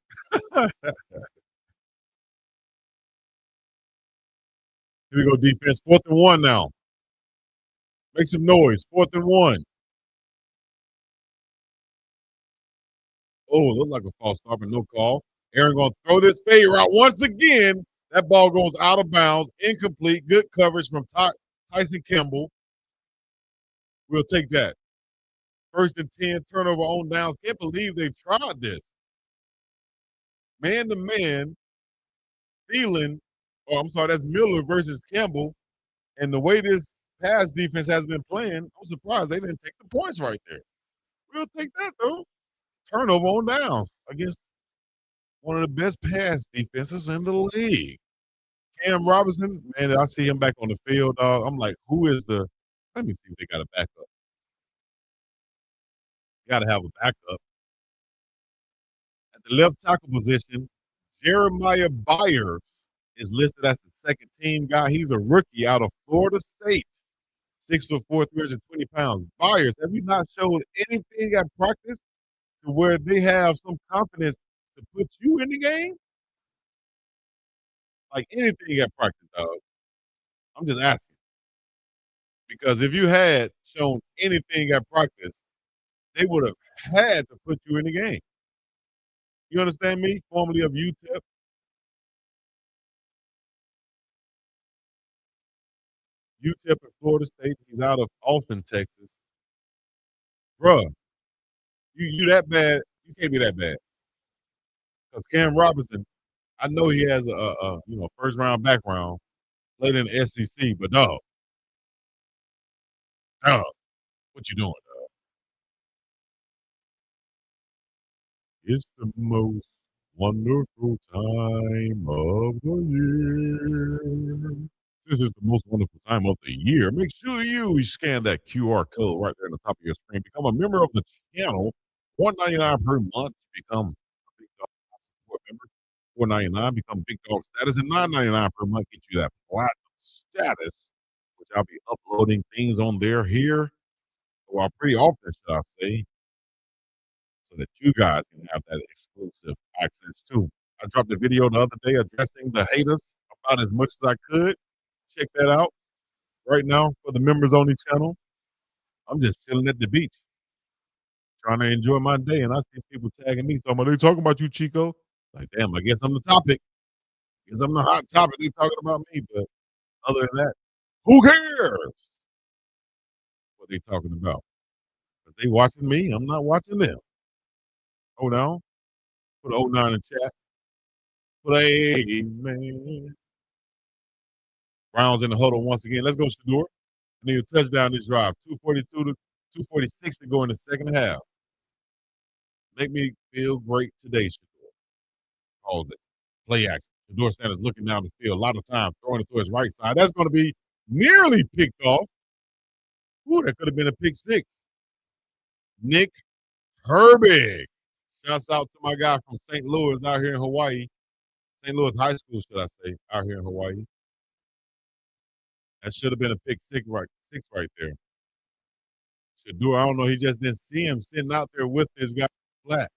Here we go, defense. 4th and 1 now. Make some noise. 4th and 1. Oh, looks like a false start, but no call. Aaron going to throw this fade route once again. That ball goes out of bounds, incomplete. Good coverage from Tyson Campbell. We'll take that. 1st and 10, turnover on downs. Can't believe they've tried this. Man to man, Thielen, I'm sorry, that's Miller versus Campbell. And the way this pass defense has been playing, I'm surprised they didn't take the points right there. We'll take that, though. Turnover on downs against one of the best pass defenses in the league. Cam Robinson, man, I see him back on the field, dog. I'm like, who is the – let me see if they got a backup. Got to have a backup. At the left tackle position, Jeremiah Byers is listed as the second team guy. He's a rookie out of Florida State. 6'4", 320 pounds. Byers, have you not showed anything at practice to where they have some confidence to put you in the game? Like anything at practice, dog. I'm just asking. Because if you had shown anything at practice, they would have had to put you in the game. You understand me? Formerly of UTEP. UTEP at Florida State. He's out of Austin, Texas. Bruh, you that bad. You can't be that bad. Because Cam Robinson, I know he has a first round background, played in the SEC, but dog, what you doing, dog? It's the most wonderful time of the year. This is the most wonderful time of the year. Make sure you scan that QR code right there on the top of your screen. Become a member of the channel. $1.99 per month to become a Big Dog Support member. $4.99 become Big Dog status, and $9.99 per month get you that platinum status, which I'll be uploading things on there here, well, pretty often, should I say, so that you guys can have that exclusive access too. I dropped a video the other day addressing the haters about as much as I could. Check that out right now for the members only channel. I'm just chilling at the beach, trying to enjoy my day, and I see people tagging me, talking about they talking about you, Chico. Like, damn, I guess I'm the topic. I guess I'm the hot topic. They talking about me, but other than that, who cares? what they talking about. 'Cause they watching me, I'm not watching them. Hold on. Put a '09 in chat. Play, man. Browns in the huddle once again. Let's go, Shedeur. I need a touchdown this drive. 2:42 to 2:46 to go in the second half. Make me feel great today, Shedeur. Calls it. Play action. Shedeur Sanders looking down the field. A lot of time throwing it to his right side. That's going to be nearly picked off. Ooh, that could have been a pick six. Nick Herbig. Shouts out to my guy from St. Louis out here in Hawaii. St. Louis High School, should I say, out here in Hawaii. That should have been a pick six right there. Shedeur, I don't know. He just didn't see him sitting out there with this guy flat.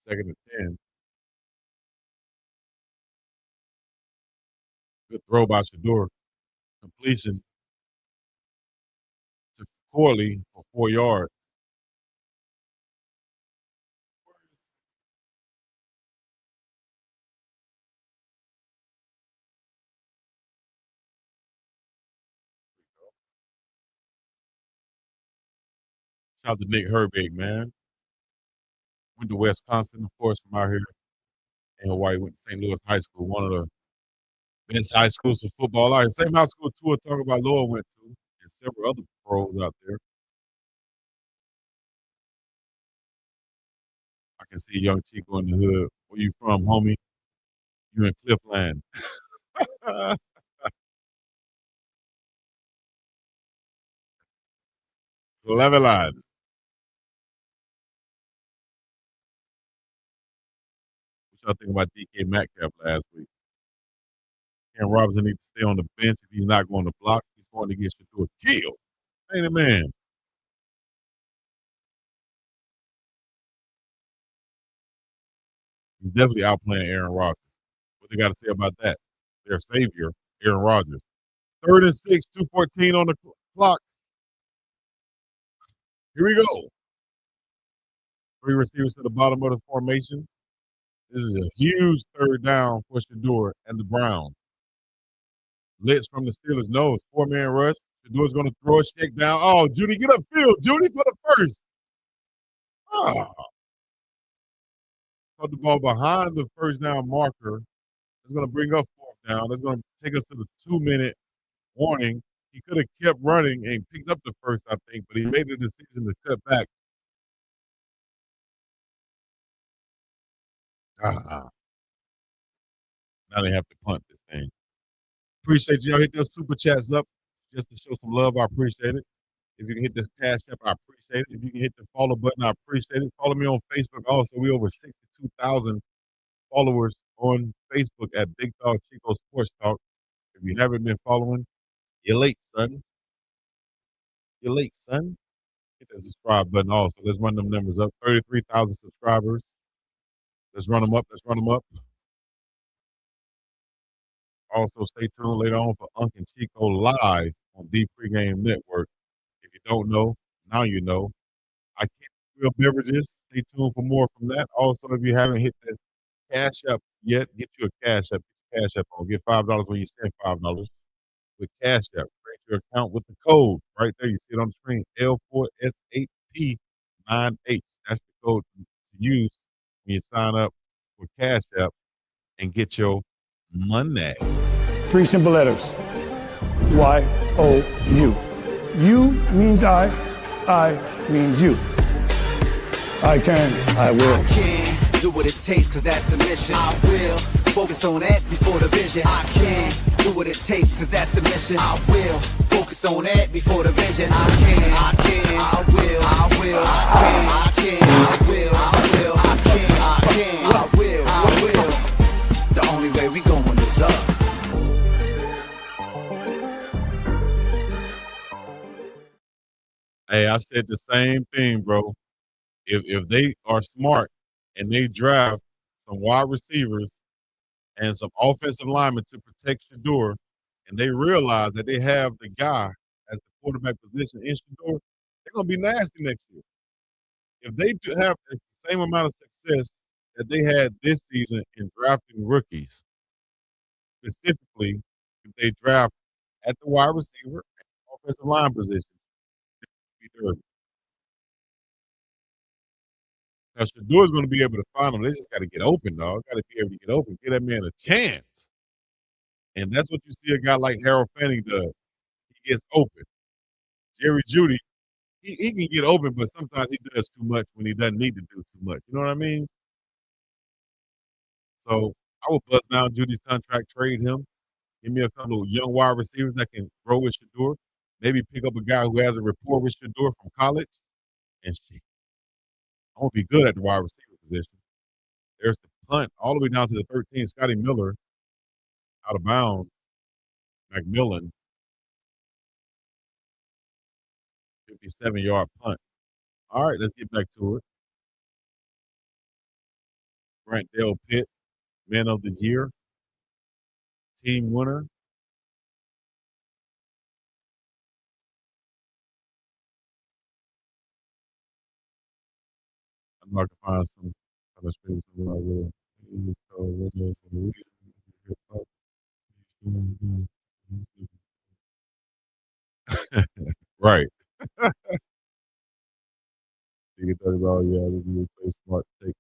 Second and 10. Good throw by Shedeur. Completion to Corley for 4 yards. Shout out to Nick Herbig, man. Went to Wisconsin, of course, from out here in Hawaii. Went to St. Louis High School, one of the best high schools for football out here. Same high school Tua Tagovailoa went to, and several other pros out there. I can see young Chico in the hood. Where you from, homie? You in Cliffland. Cleveland. What y'all think about DK Metcalf last week? Cam Robinson needs to stay on the bench if he's not going to block. He's going to get you to a kill. Ain't it, man? He's definitely outplaying Aaron Rodgers. What they got to say about that? Their savior, Aaron Rodgers. 3rd and 6, 2:14 on the clock. Here we go. 3 receivers to the bottom of the formation. This is a huge 3rd down for Shedeur and the Browns. Blitz from the Steelers. No, it's 4-man rush. Shedeur's going to throw a check down. Oh, Judy, get upfield. Judy for the first. Ah. Put the ball behind the first down marker. That's going to bring up 4th down. That's going to take us to the 2-minute warning. He could have kept running and picked up the first, I think, but he made the decision to cut back. Now they have to punt this thing. Appreciate y'all. Hit those super chats up just to show some love. I appreciate it. If you can hit the cash app, I appreciate it. If you can hit the follow button, I appreciate it. Follow me on Facebook also. We over 62,000 followers on Facebook at BiggDoggChico Chico Sports Talk. If you haven't been following, you're late, son. You're late, son. Hit that subscribe button also. Let's run them numbers up. 33,000 subscribers. Let's run them up. Let's run them up. Also, stay tuned later on for Unc and Chico live on the Pregame Network. If you don't know, now you know. I can't real beverages. Stay tuned for more from that. Also, if you haven't hit the Cash App yet, get you a Cash App. Get your Cash App on. Get $5 when you send $5 with Cash App. Create your account with the code right there. You see it on the screen. L4S8P98. That's the code to use when you sign up with Cash App and get your money. 3 simple letters. Y-O-U. U means I means you. I can, I will. I can do what it takes, cause that's the mission. I will focus on that before the vision. I can do what it takes, cause that's the mission. I will focus on that before the vision. I can, I will, I will, I can, I will, I will, I can, I will, I will. The only way we going is up. Hey, I said the same thing, bro. If they are smart and they draft some wide receivers and some offensive linemen to protect Shedeur, and they realize that they have the guy as the quarterback position in Shedeur, they're gonna be nasty next year. if they do have the same amount of success that they had this season in drafting rookies, specifically if they draft at the wide receiver and offensive line position, be dirty. Now Shedeur is going to be able to find them. They just got to get open, dog. Got to be able to get open, give that man a chance. And that's what you see a guy like Harold Fanning does. He gets open. Jerry Jeudy, he can get open, but sometimes he does too much when he doesn't need to do too much. You know what I mean? So I would bust down Judy's contract, trade him. Give me a couple of young wide receivers that can grow with Shedeur. Maybe pick up a guy who has a rapport with Shedeur from college. And shit, I won't be good at the wide receiver position. There's the punt all the way down to the 13. Scotty Miller out of bounds. McMillan, 57-yard punt. All right, let's get back to it. Grant Dale Pitt, man of the year, team winner. I'm about to find some other streams somewhere I will. Right. You get $30, yeah, you play smart. Take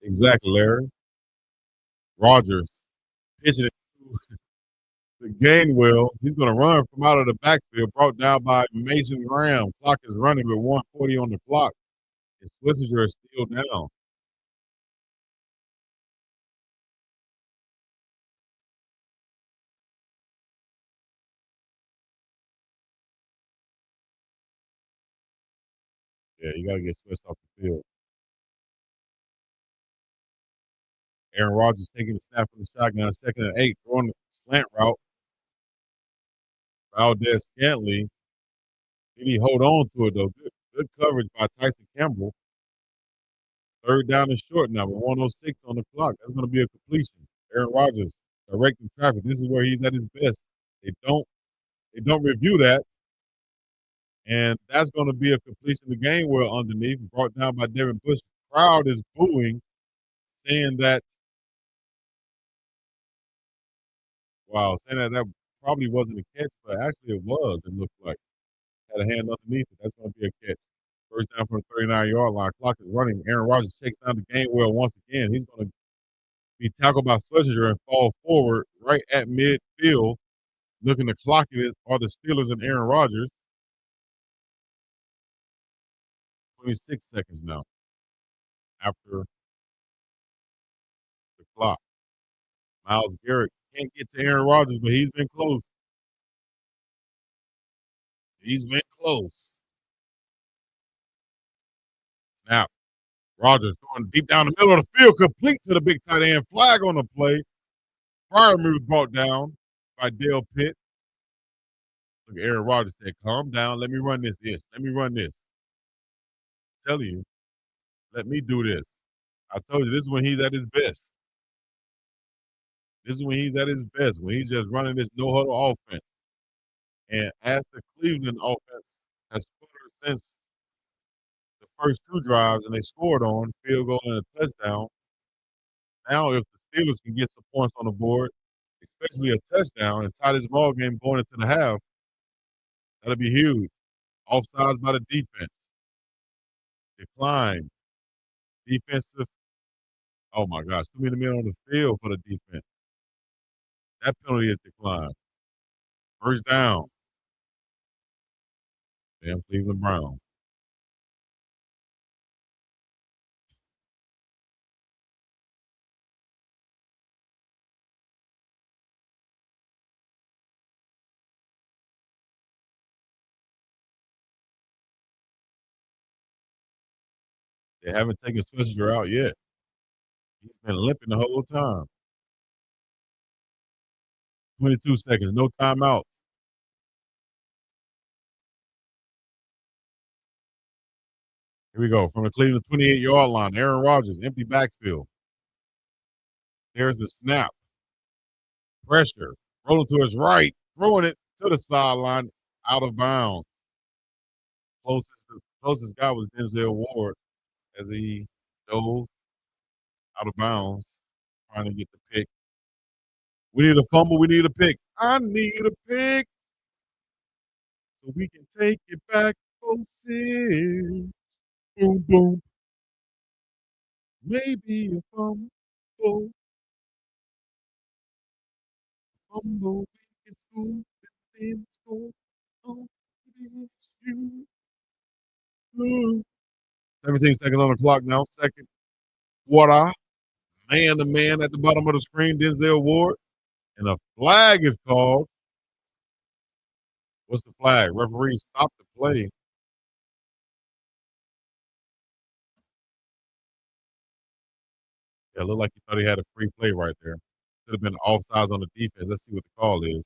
exactly, Larry. Rogers pitching it to Gainwell. He's going to run from out of the backfield, brought down by Mason Graham. Clock is running with 1:40 on the clock. And Switzer is still down. Yeah, you got to get switched off the field. Aaron Rodgers taking the snap from the shotgun, 2nd and 8, throwing the slant route. Valdez Scantley. Did he hold on to it, though? Good coverage by Tyson Campbell. 3rd down and short now with 1:06 on the clock. That's going to be a completion. Aaron Rodgers directing traffic. This is where he's at his best. They don't review that. And that's going to be a completion. The game well underneath, brought down by Devin Bush. The crowd is booing, saying that, saying that probably wasn't a catch, but actually it was, it looked like. Had a hand underneath it. That's going to be a catch. 1st down from the 39-yard line. Clock is running. Aaron Rodgers takes down the game well once again. He's going to be tackled by Switzer and fall forward right at midfield. Looking to clock it are the Steelers and Aaron Rodgers. 26 seconds now after the clock. Myles Garrett can't get to Aaron Rodgers, but he's been close. He's been close. Snap. Rodgers going deep down the middle of the field, complete to the big tight end. Flag on the play. Freiermuth brought down by Dale Pitt. Look, Aaron Rodgers said, calm down. Let me run this. Let me run this. I'm telling you, let me do this. I told you, this is when he's at his best. This is when he's at his best, when he's just running this no-huddle offense. And as the Cleveland offense has sputtered since the first 2 drives and they scored on, field goal and a touchdown, now if the Steelers can get some points on the board, especially a touchdown, and tie this ball game going into the half, that'll be huge. Offsides by the defense. Decline. Defensive. Oh my gosh, too many men on the field for the defense. That penalty is declined. 1st down. Damn Cleveland Browns. They haven't taken Switzer out yet. He's been limping the whole time. 22 seconds, no timeout. Here we go. From the Cleveland 28-yard line, Aaron Rodgers, empty backfield. There's the snap. Pressure. Rolling to his right. Throwing it to the sideline. Out of bounds. Closest guy was Denzel Ward as he dove out of bounds, trying to get the pick. We need a fumble. We need a pick. I need a pick so we can take it back. Oh, six. Boom, boom. Maybe a fumble. Fumble. We can scoop it in score. Oh, it's you. 17 seconds on the clock now. Second quarter. Man to man at the bottom of the screen. Denzel Ward. And a flag is called. What's the flag? Referee stopped the play. Yeah, it looked like he thought he had a free play right there. Could have been offsides on the defense. Let's see what the call is.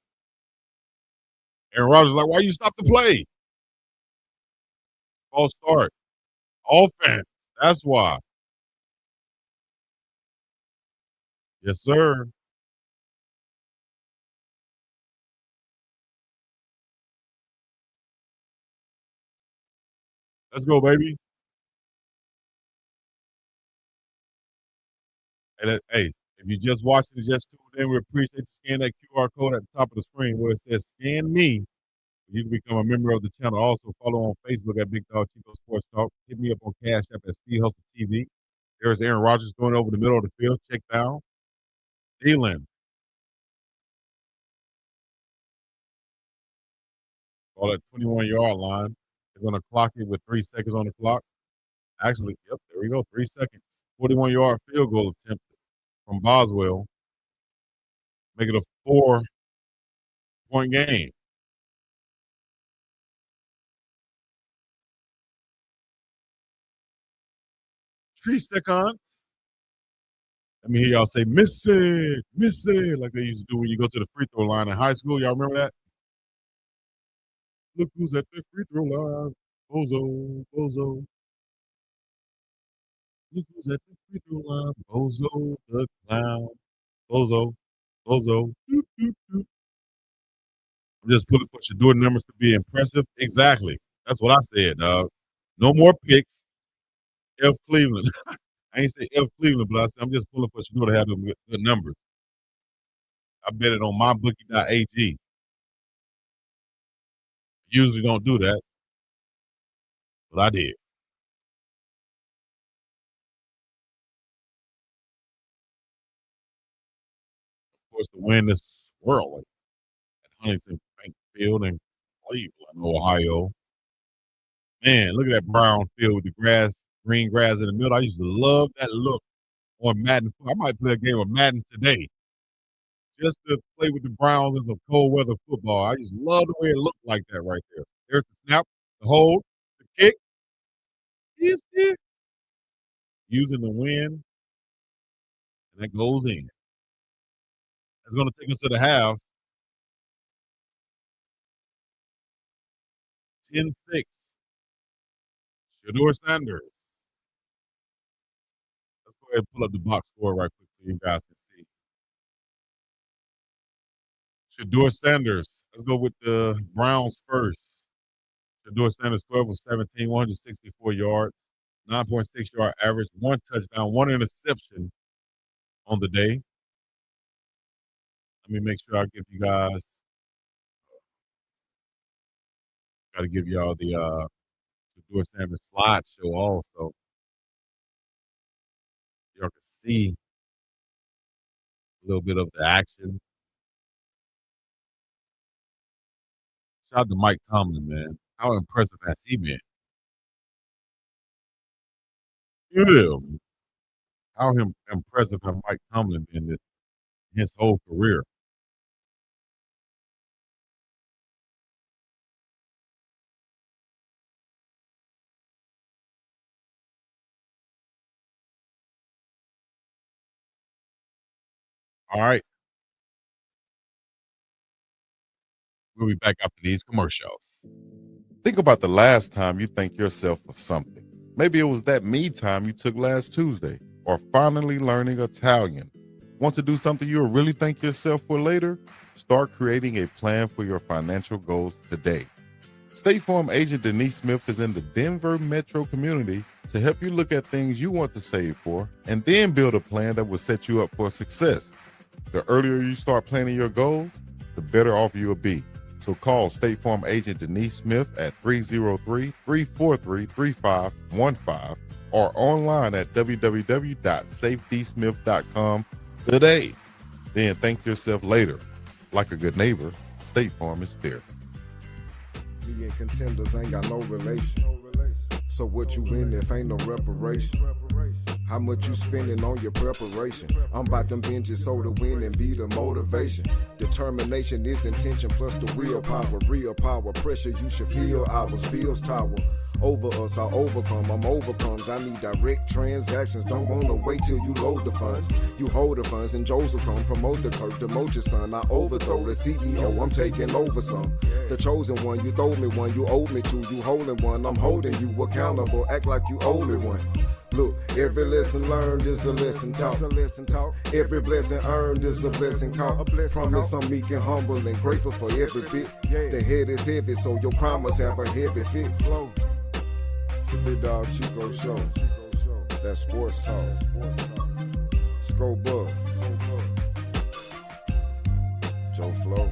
Aaron Rodgers is like, why you stop the play? False start. Offense. That's why. Yes, sir. Let's go, baby. And hey, if you just watching this, just tuned in, we appreciate you. Scan that QR code at the top of the screen where it says "Scan Me." You can become a member of the channel. Also, follow on Facebook at Big Dog Chico Sports Talk. Hit me up on Cash App at Speed Hustle TV. There's Aaron Rodgers going over the middle of the field. Check down. Thielen. Ball at 21-yard line. They're going to clock it with 3 seconds on the clock. Actually, yep, there we go. 3 seconds. 41-yard field goal attempt from Boswell. Make it a 4-point game. Three seconds. Let me hear y'all say, miss it, like they used to do when you go to the free throw line in high school. Y'all remember that? Look who's at the free throw line. Bozo, Bozo. Look who's at the free throw line. Bozo the clown. Bozo, Bozo. Doot, doot, doot. I'm just pulling for Shedeur numbers to be impressive. Exactly. That's what I said, dog. No more picks. F Cleveland. I ain't say F Cleveland, but I said I'm just pulling for Shedeur to have them good numbers. I bet it on mybookie.ag. Usually don't do that, but I did. Of course, the wind is swirling at Huntington Bank Field in Cleveland, Ohio. Man, look at that brown field with the grass, green grass in the middle. I used to love that look on Madden. I might play a game of Madden today just to play with the Browns in some cold weather football. I just love the way it looked like that right there. There's the snap, the hold, the kick. Yes, it. Using the wind, and that goes in. It's going to take us to the half. 10-6. Shedeur Sanders. Let's go ahead and pull up the box score right quick so you guys can see. Shedeur Sanders. Let's go with the Browns first. Shedeur Sanders, 12 of 17, 164 yards, 9.6 yard average, 1 touchdown, 1 interception on the day. Let me make sure I give you guys. Got to give y'all the Shedeur Sanders slideshow also. Y'all can see a little bit of the action. Shout out to Mike Tomlin, man. How impressive has he been? Yeah. How impressive has Mike Tomlin been his whole career? All right. We'll be back after these commercials. Think about the last time you thanked yourself for something. Maybe it was that me time you took last Tuesday, or finally learning Italian. Want to do something you'll really thank yourself for later? Start creating a plan for your financial goals today. State Farm agent Denise Smith is in the Denver metro community to help you look at things you want to save for and then build a plan that will set you up for success. The earlier you start planning your goals, the better off you'll be. So call State Farm agent Denise Smith at 303-343-3515 or online at www.safetysmith.com today. Then thank yourself later. Like a good neighbor, State Farm is there. Me and contenders ain't got no relation. So what you in if ain't no reparation? How much you spending on your preparation? I'm about them binges so to win and be the motivation. Determination is intention plus the willpower. Real power, pressure you should feel. Ours, bills tower. Over us, I overcome, I'm overcomes. I need direct transactions, don't wanna wait till you load the funds. You hold the funds and Joe's will come, promote the clerk, demote your son. I overthrow the CEO, I'm taking over some. The chosen one, you throw me one, you owe me two, you holding one, I'm holding you accountable, act like you owe me one. Look, every lesson learned is a lesson taught. Every blessing earned is a blessing caught. Promise I'm meek and humble and grateful for every bit. The head is heavy, so your promise have a heavy fit. The BiggDogg Chico show. That sports talk. Sco Bug. Joe Flo.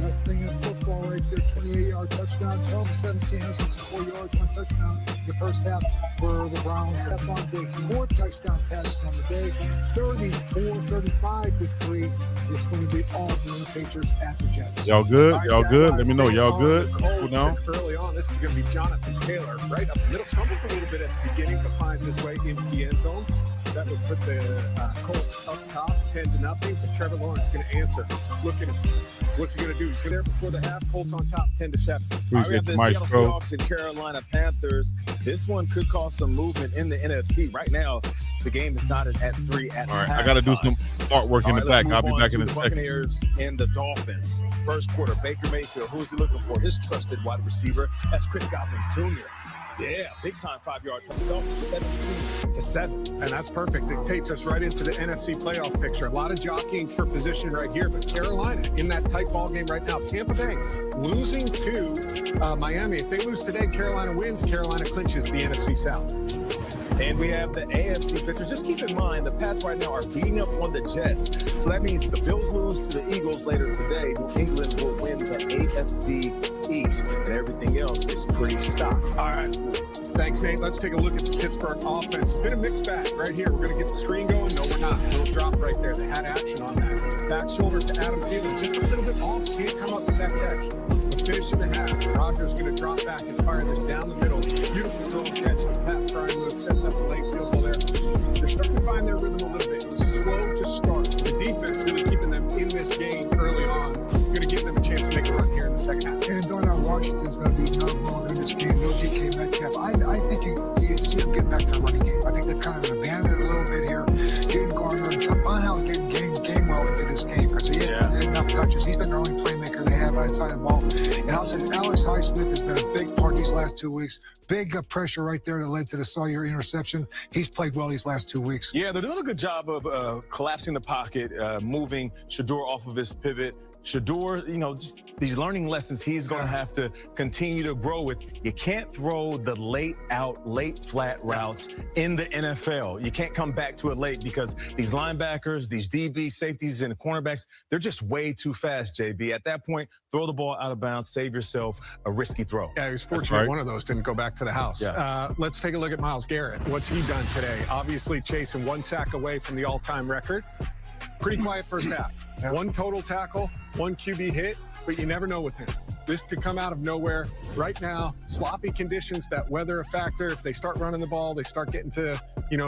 Best thing in football right there, 28-yard touchdown, 12-17, 64 yards, one touchdown the first half for the Browns. Stephon Diggs, 4 touchdown passes on the day, 34-35-3. It's going to be all the Patriots at the Jets. Y'all good? Y'all good? Let me know. Y'all good? Cool now. Early on, this is going to be Jonathan Taylor, right up the middle. Stumbles a little bit at the beginning, but finds his way into the end zone. That would put the Colts up top, 10-0. But Trevor Lawrence going to answer. Look at him. What's he going to do? He's going there before the half. Colts on top, 10-7. We have the Seattle Seahawks and Carolina Panthers. This one could cause some movement in the NFC. Right now, the game is not at 3 at All right, I got to do some artwork in the back. I'll be back in a second. Buccaneers and the Dolphins. First quarter, Baker Mayfield. Who's he looking for? His trusted wide receiver. That's Chris Godwin Jr. Yeah, big time 5-yard touchdown, 17-7. And that's perfect. It takes us right into the NFC playoff picture. A lot of jockeying for position right here, but Carolina in that tight ball game right now. Tampa Bay losing to Miami. If they lose today, Carolina wins. Carolina clinches the NFC South. And we have the AFC picture. Just keep in mind, the Pats right now are beating up on the Jets. So that means the Bills lose to the Eagles later today. New England will win the AFC East. And everything else is pretty stock. All right. Thanks, Nate. Let's take a look at the Pittsburgh offense. Been a mixed bag right here. We're going to get the screen going. No, we're not. Little drop right there. They had action on that. Back shoulder to Adam Thielen. Just a little bit off. Can't come up with that catch. We'll finish in the half. Rodgers going to drop back and fire this down the middle. Beautiful throw catch. Pat Frying move sets up a late field goal there. They're starting to find their rhythm a little bit. It was slow to start. The defense really keeping them in this game early on. Going to give them a chance to make a run here in the second half. And Darnell Washington's going to be no longer in this game. No DK Metcalf. I think you see them getting back to the running game. I think they've kind of abandoned it a little bit here. Jaden Gardner and somehow getting Gainwell into this game because he had enough touches. He's been the only playmaker they have outside the ball. And also, Alex Highsmith has been a big part these last 2 weeks. Big pressure right there that led to the Sawyer interception. He's played well these last 2 weeks. Yeah, they're doing a good job of collapsing the pocket, moving Shedeur off of his pivot. Shedeur, just these learning lessons he's going to have to continue to grow with. You can't throw the late flat routes in the NFL. You can't come back to it late because these linebackers, these DB safeties and cornerbacks, they're just way too fast, JB. At that point, throw the ball out of bounds, save yourself a risky throw. Yeah, he was fortunate one of those didn't go back to the house. Yeah. Let's take a look at Myles Garrett. What's he done today? Obviously chasing 1 sack away from the all-time record. Pretty quiet first half. 1 total tackle, 1 QB hit, but you never know with him. This could come out of nowhere. Right now, sloppy conditions, that weather a factor. If they start running the ball, they start getting to,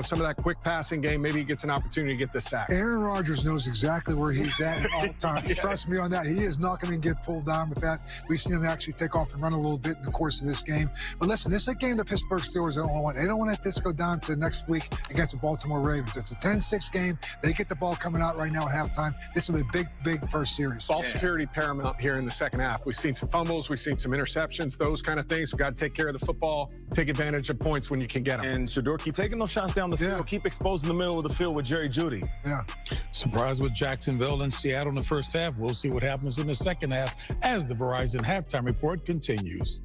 some of that quick passing game, maybe he gets an opportunity to get the sack. Aaron Rodgers knows exactly where he's at all times. Trust me on that. He is not going to get pulled down with that. We've seen him actually take off and run a little bit in the course of this game. But listen, this is a game the Pittsburgh Steelers don't want. They don't want this to go down to next week against the Baltimore Ravens. It's a 10-6 game. They get the ball coming out right now at halftime. This will be a big first series. Ball security paramount here in the second half. We've seen some fumbles. We've seen some interceptions, those kind of things. We've got to take care of the football, take advantage of points when you can get them. And Shedeur, keep taking those shots down the field. Keep exposing the middle of the field with Jerry Jeudy. Yeah. Surprise with Jacksonville and Seattle in the first half. We'll see what happens in the second half as the Verizon halftime report continues.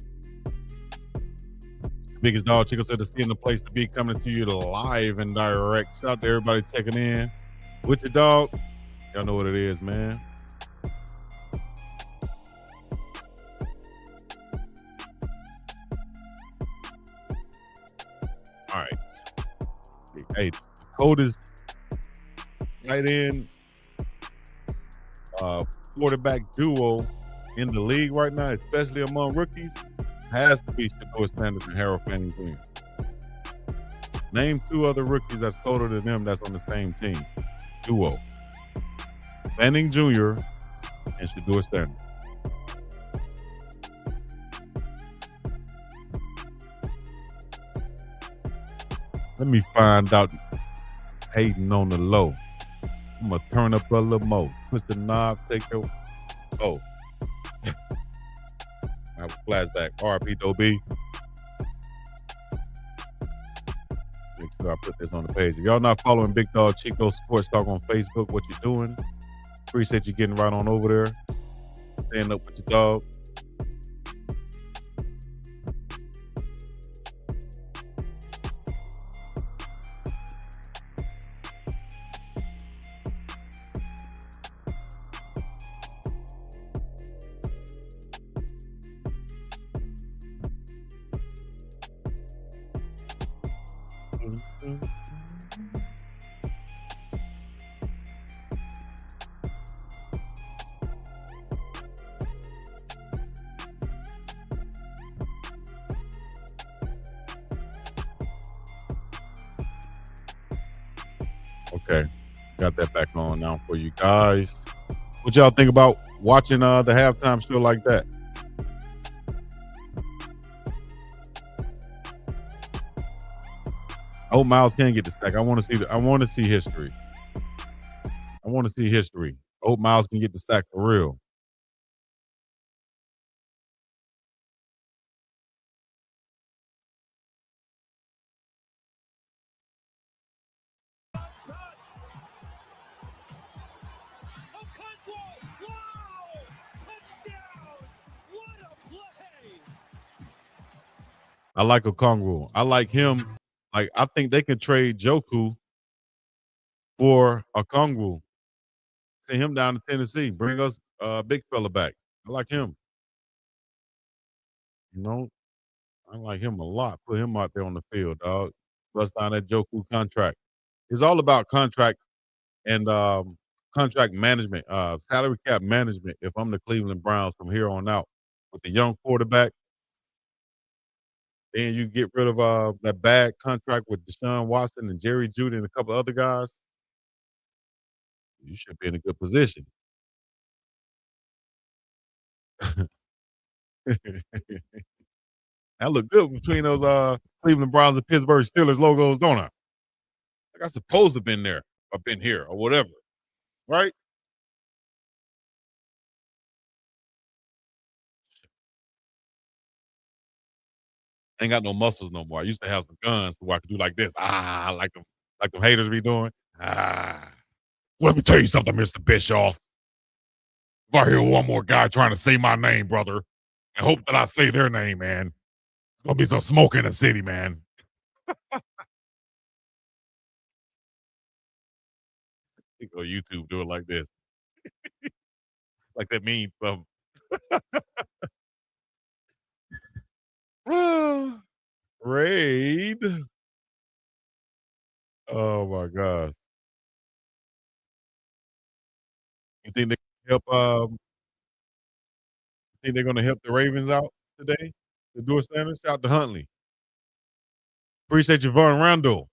Biggest Dog Chico said it's the place to be, coming to you live and direct. Shout out to everybody checking in. With your dog, y'all know what it is, man. All right. Hey, coldest tight end quarterback duo in the league right now, especially among rookies, has to be Shedeur Sanders and Harold Fanning Green. Name 2 other rookies that's colder than them that's on the same team. Duo. Fanning Jr. and Shedeur Sanders. Let me find out. Hating on the low. I'm going to turn up a little more. Twist the knob, take your... Oh. I have a flashback. RP Dobie. Make sure I put this on the page. If y'all not following Big Dog Chico Sports Talk on Facebook, what you doing? Appreciate you getting right on over there. Staying up with your dog. Okay, got that back on now for you guys. What y'all think about watching the halftime show like that? I hope Myles can get the sack. I want to see. I want to see history. I want to see history. I hope Myles can get the sack for real. I like Okongwu. I like him. Like, I think they can trade Joku for Okongwu. Send him down to Tennessee. Bring us a big fella back. I like him. You know, I like him a lot. Put him out there on the field, dog. Bust down that Joku contract. It's all about contract and contract management, salary cap management. If I'm the Cleveland Browns from here on out with the young quarterback, then you get rid of that bad contract with Deshaun Watson and Jerry Jeudy and a couple other guys. You should be in a good position. I look good between those Cleveland Browns and Pittsburgh Steelers logos, don't I? Like I supposed to have been there or been here or whatever, right? Ain't got no muscles no more. I used to have some guns where I could do like this. Like them haters be doing. Let me tell you something, Mr. Bischoff. If I hear one more guy trying to say my name, brother, and hope that I say their name, man, it's gonna be some smoke in the city, man. You go YouTube, do it like this, like that means something. Raid. Oh my gosh. You think they help? Think they're gonna help the Ravens out today? The Door Sanders. Shout out to Huntley. Appreciate you, Vaughn Randall.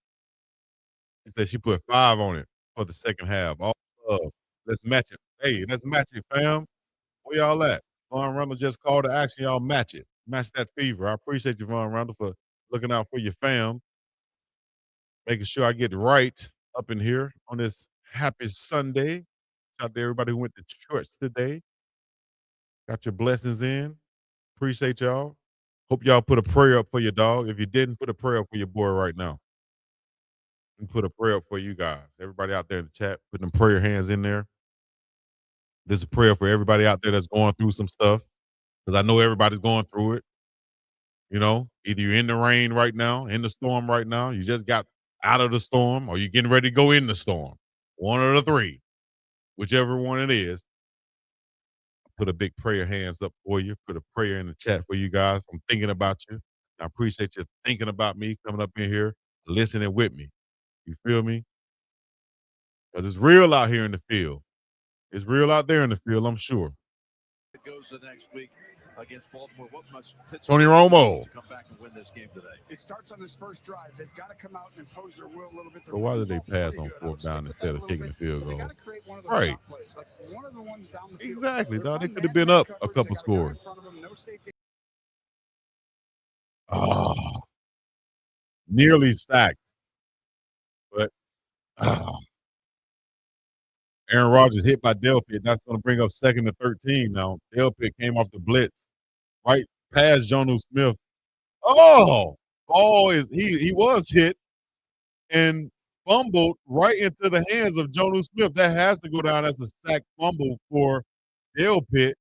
She said she put 5 on it for the second half. All love. Let's match it. Hey, let's match it, fam. Where y'all at? Vaughn Randall just called to action. Y'all match it. Match that fever. I appreciate you, Vaughn Randall, for looking out for your fam. Making sure I get right up in here on this happy Sunday. Shout out to everybody who went to church today. Got your blessings in. Appreciate y'all. Hope y'all put a prayer up for your dog. If you didn't, put a prayer up for your boy right now. And put a prayer up for you guys. Everybody out there in the chat, put them prayer hands in there. This is a prayer for everybody out there that's going through some stuff. Because I know everybody's going through it. You know, either you're in the rain right now, in the storm right now, you just got out of the storm, or you're getting ready to go in the storm. One of the three, whichever one it is. Put a big prayer hands up for you. Put a prayer in the chat for you guys. I'm thinking about you. I appreciate you thinking about me, coming up in here, listening with me. You feel me? Because it's real out here in the field. It's real out there in the field, I'm sure. It goes the next week against Baltimore. What must Tony Romo to come back and win this game today? It starts on this first drive. They've got to come out and impose their will a little bit. But why did they pass on 4th down instead of kicking the field goal? Right. Exactly, dog. They could have been up a couple scores. Oh, nearly sacked. But Aaron Rodgers hit by Delpit. That's going to bring up 2nd and 13 now. Delpit came off the blitz right past Jonnu Smith. Oh, he was hit and fumbled right into the hands of Jonnu Smith. That has to go down as a sack fumble for Delpit.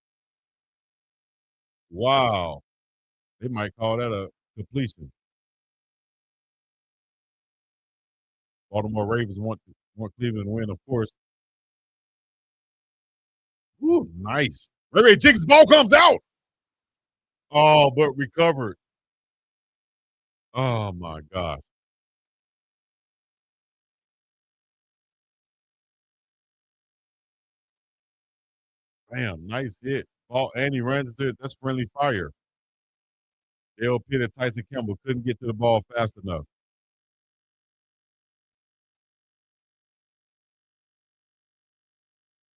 Wow. They might call that a completion. Baltimore Ravens want Cleveland to win, of course. Ooh, nice. Ray Jenkins' ball comes out. Oh, but recovered. Oh, my God. Damn, nice hit. Ball, and he ran into it. That's friendly fire. Dale Pitt and Tyson Campbell couldn't get to the ball fast enough.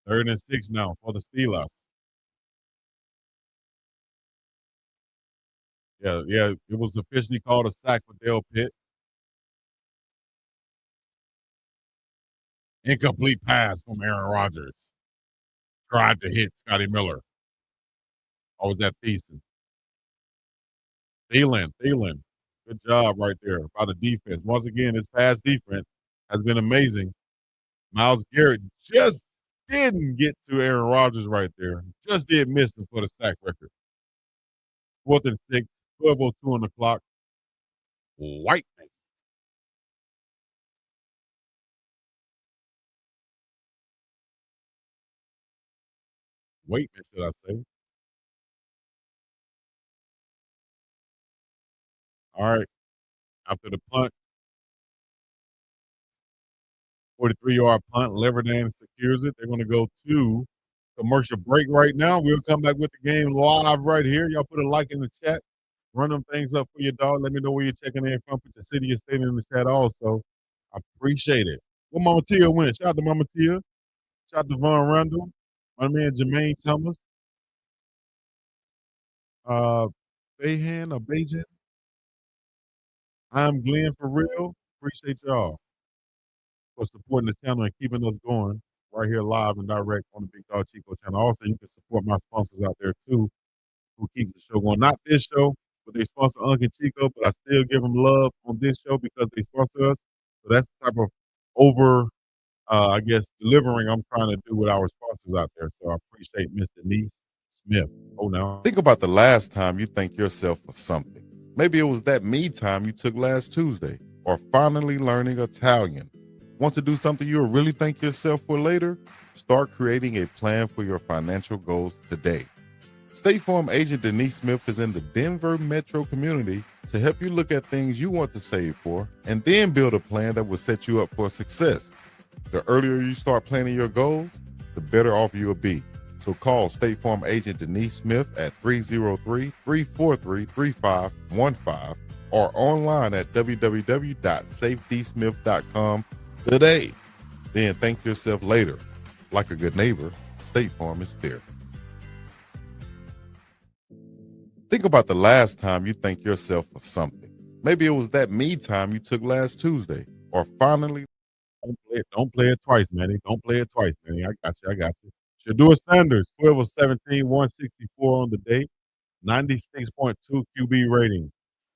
3rd and 6 now for the Steelers. Yeah, it was officially called a sack for Dale Pitt. Incomplete pass from Aaron Rodgers. Tried to hit Scotty Miller. Or was that Thiessen? Thielen. Good job right there by the defense. Once again, this pass defense has been amazing. Myles Garrett just didn't get to Aaron Rodgers right there. Just did miss him for the sack record. 4th and 6, 12:02 on the clock. Whiteman. Waitman, should I say. All right. After the punt, 43-yard punt, Leverdan secures it. They're going to go to commercial break right now. We'll come back with the game live right here. Y'all put a like in the chat. Run them things up for your dog. Let me know where you're checking in from. Put the city and state in the chat also. I appreciate it. What Mama Tia win? Shout out to Mama Tia. Shout out to Von Randall. My man Jermaine Thomas. Bayhan or Bajan. I'm Glenn for real. Appreciate y'all for supporting the channel and keeping us going right here live and direct on the BiggDoggChico Chico channel. Also, you can support my sponsors out there too, who keep the show going. Not this show, but they sponsor Uncle Chico, but I still give them love on this show because they sponsor us. So that's the type of over I guess, delivering. I'm trying to do with our sponsors out there. So I appreciate Miss Denise Smith. Oh, no. Think about the last time you thank yourself for something. Maybe it was that me time you took last Tuesday, or finally learning Italian. Want to do something you'll really thank yourself for later? Start creating a plan for your financial goals today. State Farm agent Denise Smith is in the Denver metro community to help you look at things you want to save for and then build a plan that will set you up for success. The earlier you start planning your goals, the better off you'll be. So call State Farm agent Denise Smith at 303-343-3515 or online at www.safedysmith.com today. Then thank yourself later. Like a good neighbor, State Farm is there. Think about the last time you thanked yourself for something. Maybe it was that me time you took last Tuesday, or finally. Don't play it twice, Manny. Don't play it twice, Manny. I got you. Shedeur Sanders, 12 of 17, 164 on the day, 96.2 QB rating.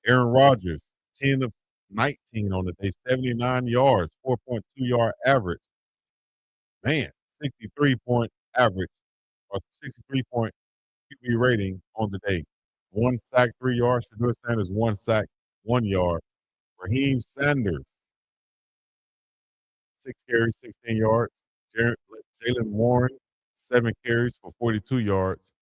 Aaron Rodgers, 10 of 19 on the day, 79 yards, 4.2 yard average. Man, 63 point average, or 63 point QB rating on the day. 1 sack, 3 yards. Shedeur Sanders, 1 sack, 1 yard. Raheem Sanders, 6 carries, 16 yards. Jalen Warren, 7 carries for 42 yards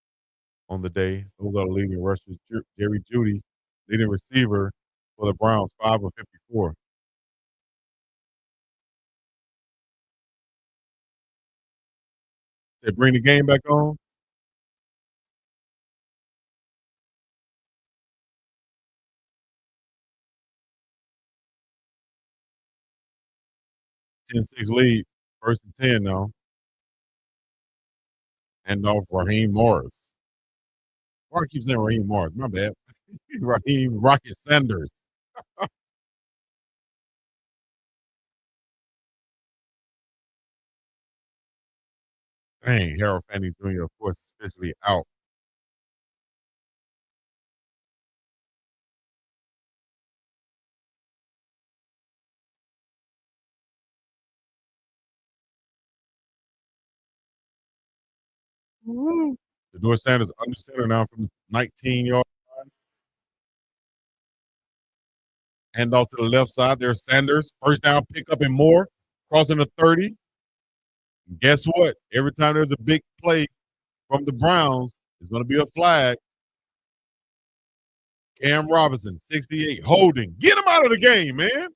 on the day. Those are the leading rushers. Jerry Jeudy, leading receiver for the Browns, 5 of 54. They bring the game back on. Ten-six lead, 1st and 10 now. Hand off Raheem Morris. Why do I keep saying Raheem Morris? My bad. Raheem Rocket Sanders. Dang, Harold Fanning Jr., of course, officially out. Woo. Shedeur Sanders under center now from 19-yard line. Hand off to the left side. There's Sanders. First down pickup and more. Crossing the 30. And guess what? Every time there's a big play from the Browns, it's going to be a flag. Cam Robinson, 68, holding. Get him out of the game, man.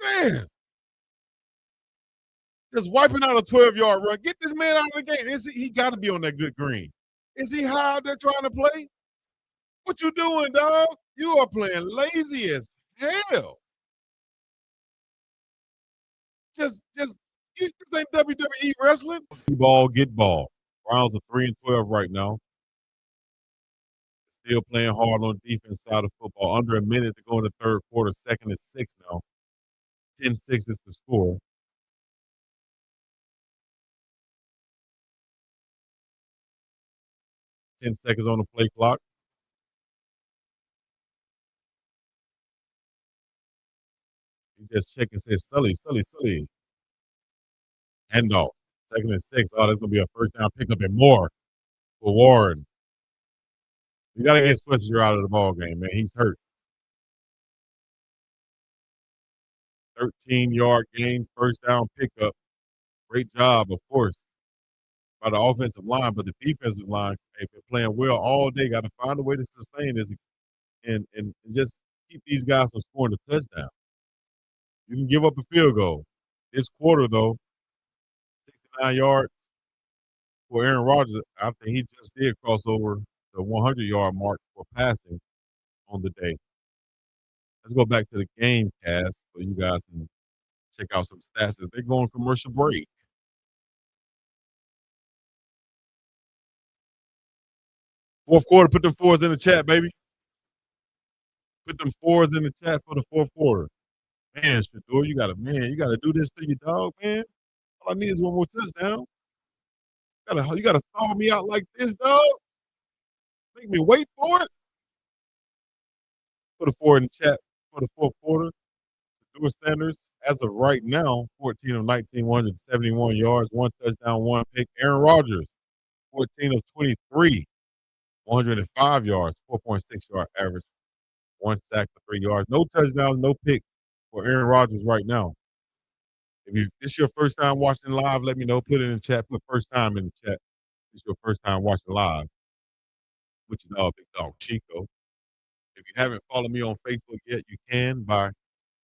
Man. Just wiping out a 12-yard run. Get this man out of the game. He got to be on that good green. Is he high out there trying to play? What you doing, dog? You are playing lazy as hell. Just you think WWE wrestling? See ball, get ball. Browns are 3-12 right now. Still playing hard on the defense side of football. Under a minute to go in the third quarter. 2nd and 6 now. 10-6 is the score. 10 seconds on the play clock. He just checked and said, Sully. Handoff. 2nd and 6. Oh, that's going to be a first down pickup and more for Warren. You got to get Switzer out of the ball game, man. He's hurt. 13-yard gain, first down pickup. Great job, of course, by the offensive line, but the defensive line, they've been playing well all day. Got to find a way to sustain this and just keep these guys from scoring a touchdown. You can give up a field goal. This quarter, though, 69 yards for Aaron Rodgers. I think he just did cross over the 100-yard mark for passing on the day. Let's go back to the game cast so you guys can check out some stats as they go on commercial break. Fourth quarter, put them fours in the chat, baby. Put them fours in the chat for the fourth quarter. Man, Shedeur, you gotta do this to your dog, man. All I need is one more touchdown. You gotta stall me out like this, dog. Make me wait for it. Put a four in the chat for the fourth quarter. Shedeur Sanders, as of right now, 14 of 19, 171 yards, 1 touchdown, 1 pick. Aaron Rodgers, 14 of 23, 105 yards, 4.6 yard average, 1 sack for 3 yards. No touchdowns, no picks for Aaron Rodgers right now. If it's your first time watching live, let me know. Put it in the chat. Put first time in the chat. It's your first time watching live. Which is BiggDogg Chico. If you haven't followed me on Facebook yet, you can by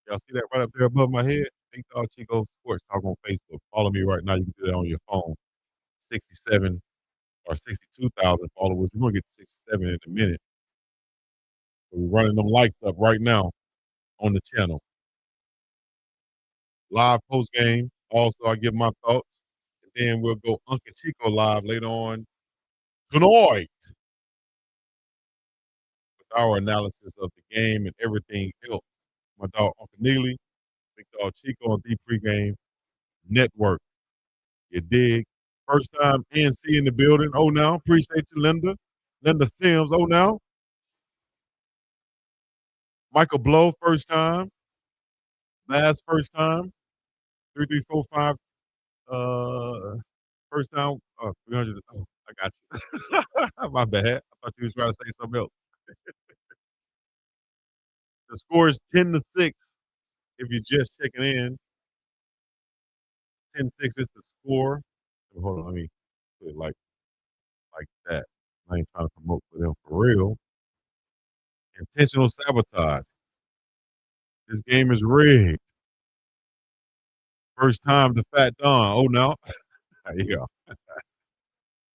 y'all see that right up there above my head? BiggDogg Chico Sports Talk on Facebook. Follow me right now. You can do that on your phone. 67 or 62,000 followers. We're gonna get to 67 in a minute. So we're running them likes up right now on the channel. Live post game. Also, I give my thoughts. And then we'll go Uncle Chico live later on tonight with our analysis of the game and everything else. My dog Uncle Neely, BiggDogg Chico on the Pregame Network. You dig? First time NC in the building. Oh, now. Appreciate you, Linda. Linda Sims. Oh, now. Michael Blow, first time. Last first time. 3345. First time. 300. Oh, I got you. My bad. I thought you was trying to say something else. The score is 10-6 if you're just checking in. 10-6 is the score. Hold on, let me put it like that. I ain't trying to promote for them for real. Intentional sabotage. This game is rigged. First time the Fat Don. Oh, no. There you go.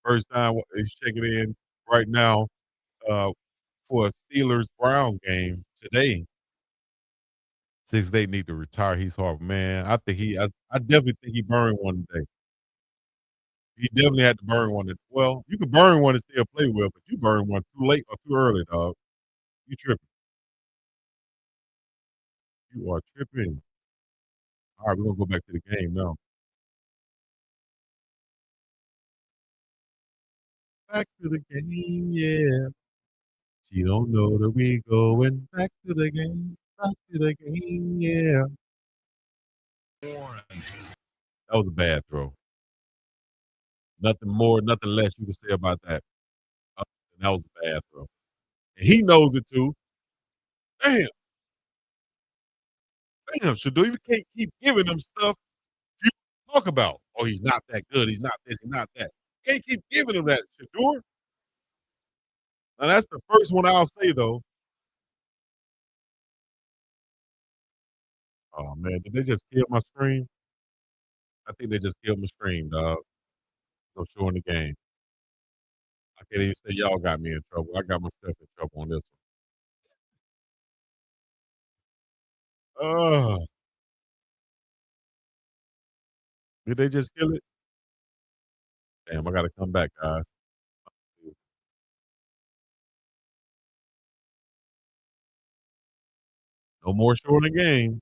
First time he's checking in right now for a Steelers-Browns game today. 6'8" need to retire. He's hard, man. I definitely think he burned one today. He definitely had to burn one. Well, you could burn one and still play well, but you burned one too late or too early, dog. You tripping. You are tripping. All right, we're going to go back to the game now. Back to the game, yeah. She don't know that we going back to the game. Back to the game, yeah. That was a bad throw. Nothing more, nothing less you can say about that. That was a bad throw. And he knows it too. Damn, Shedeur, you can't keep giving him stuff you talk about. Oh, he's not that good. He's not this. He's not that. You can't keep giving him that, Shedeur. Now, that's the first one I'll say, though. Oh, man. Did they just kill my screen? I think they just killed my screen, dog. No showing the game. I can't even say y'all got me in trouble. I got myself in trouble on this one. Did they just kill it? Damn, I got to come back, guys. No more shorting games.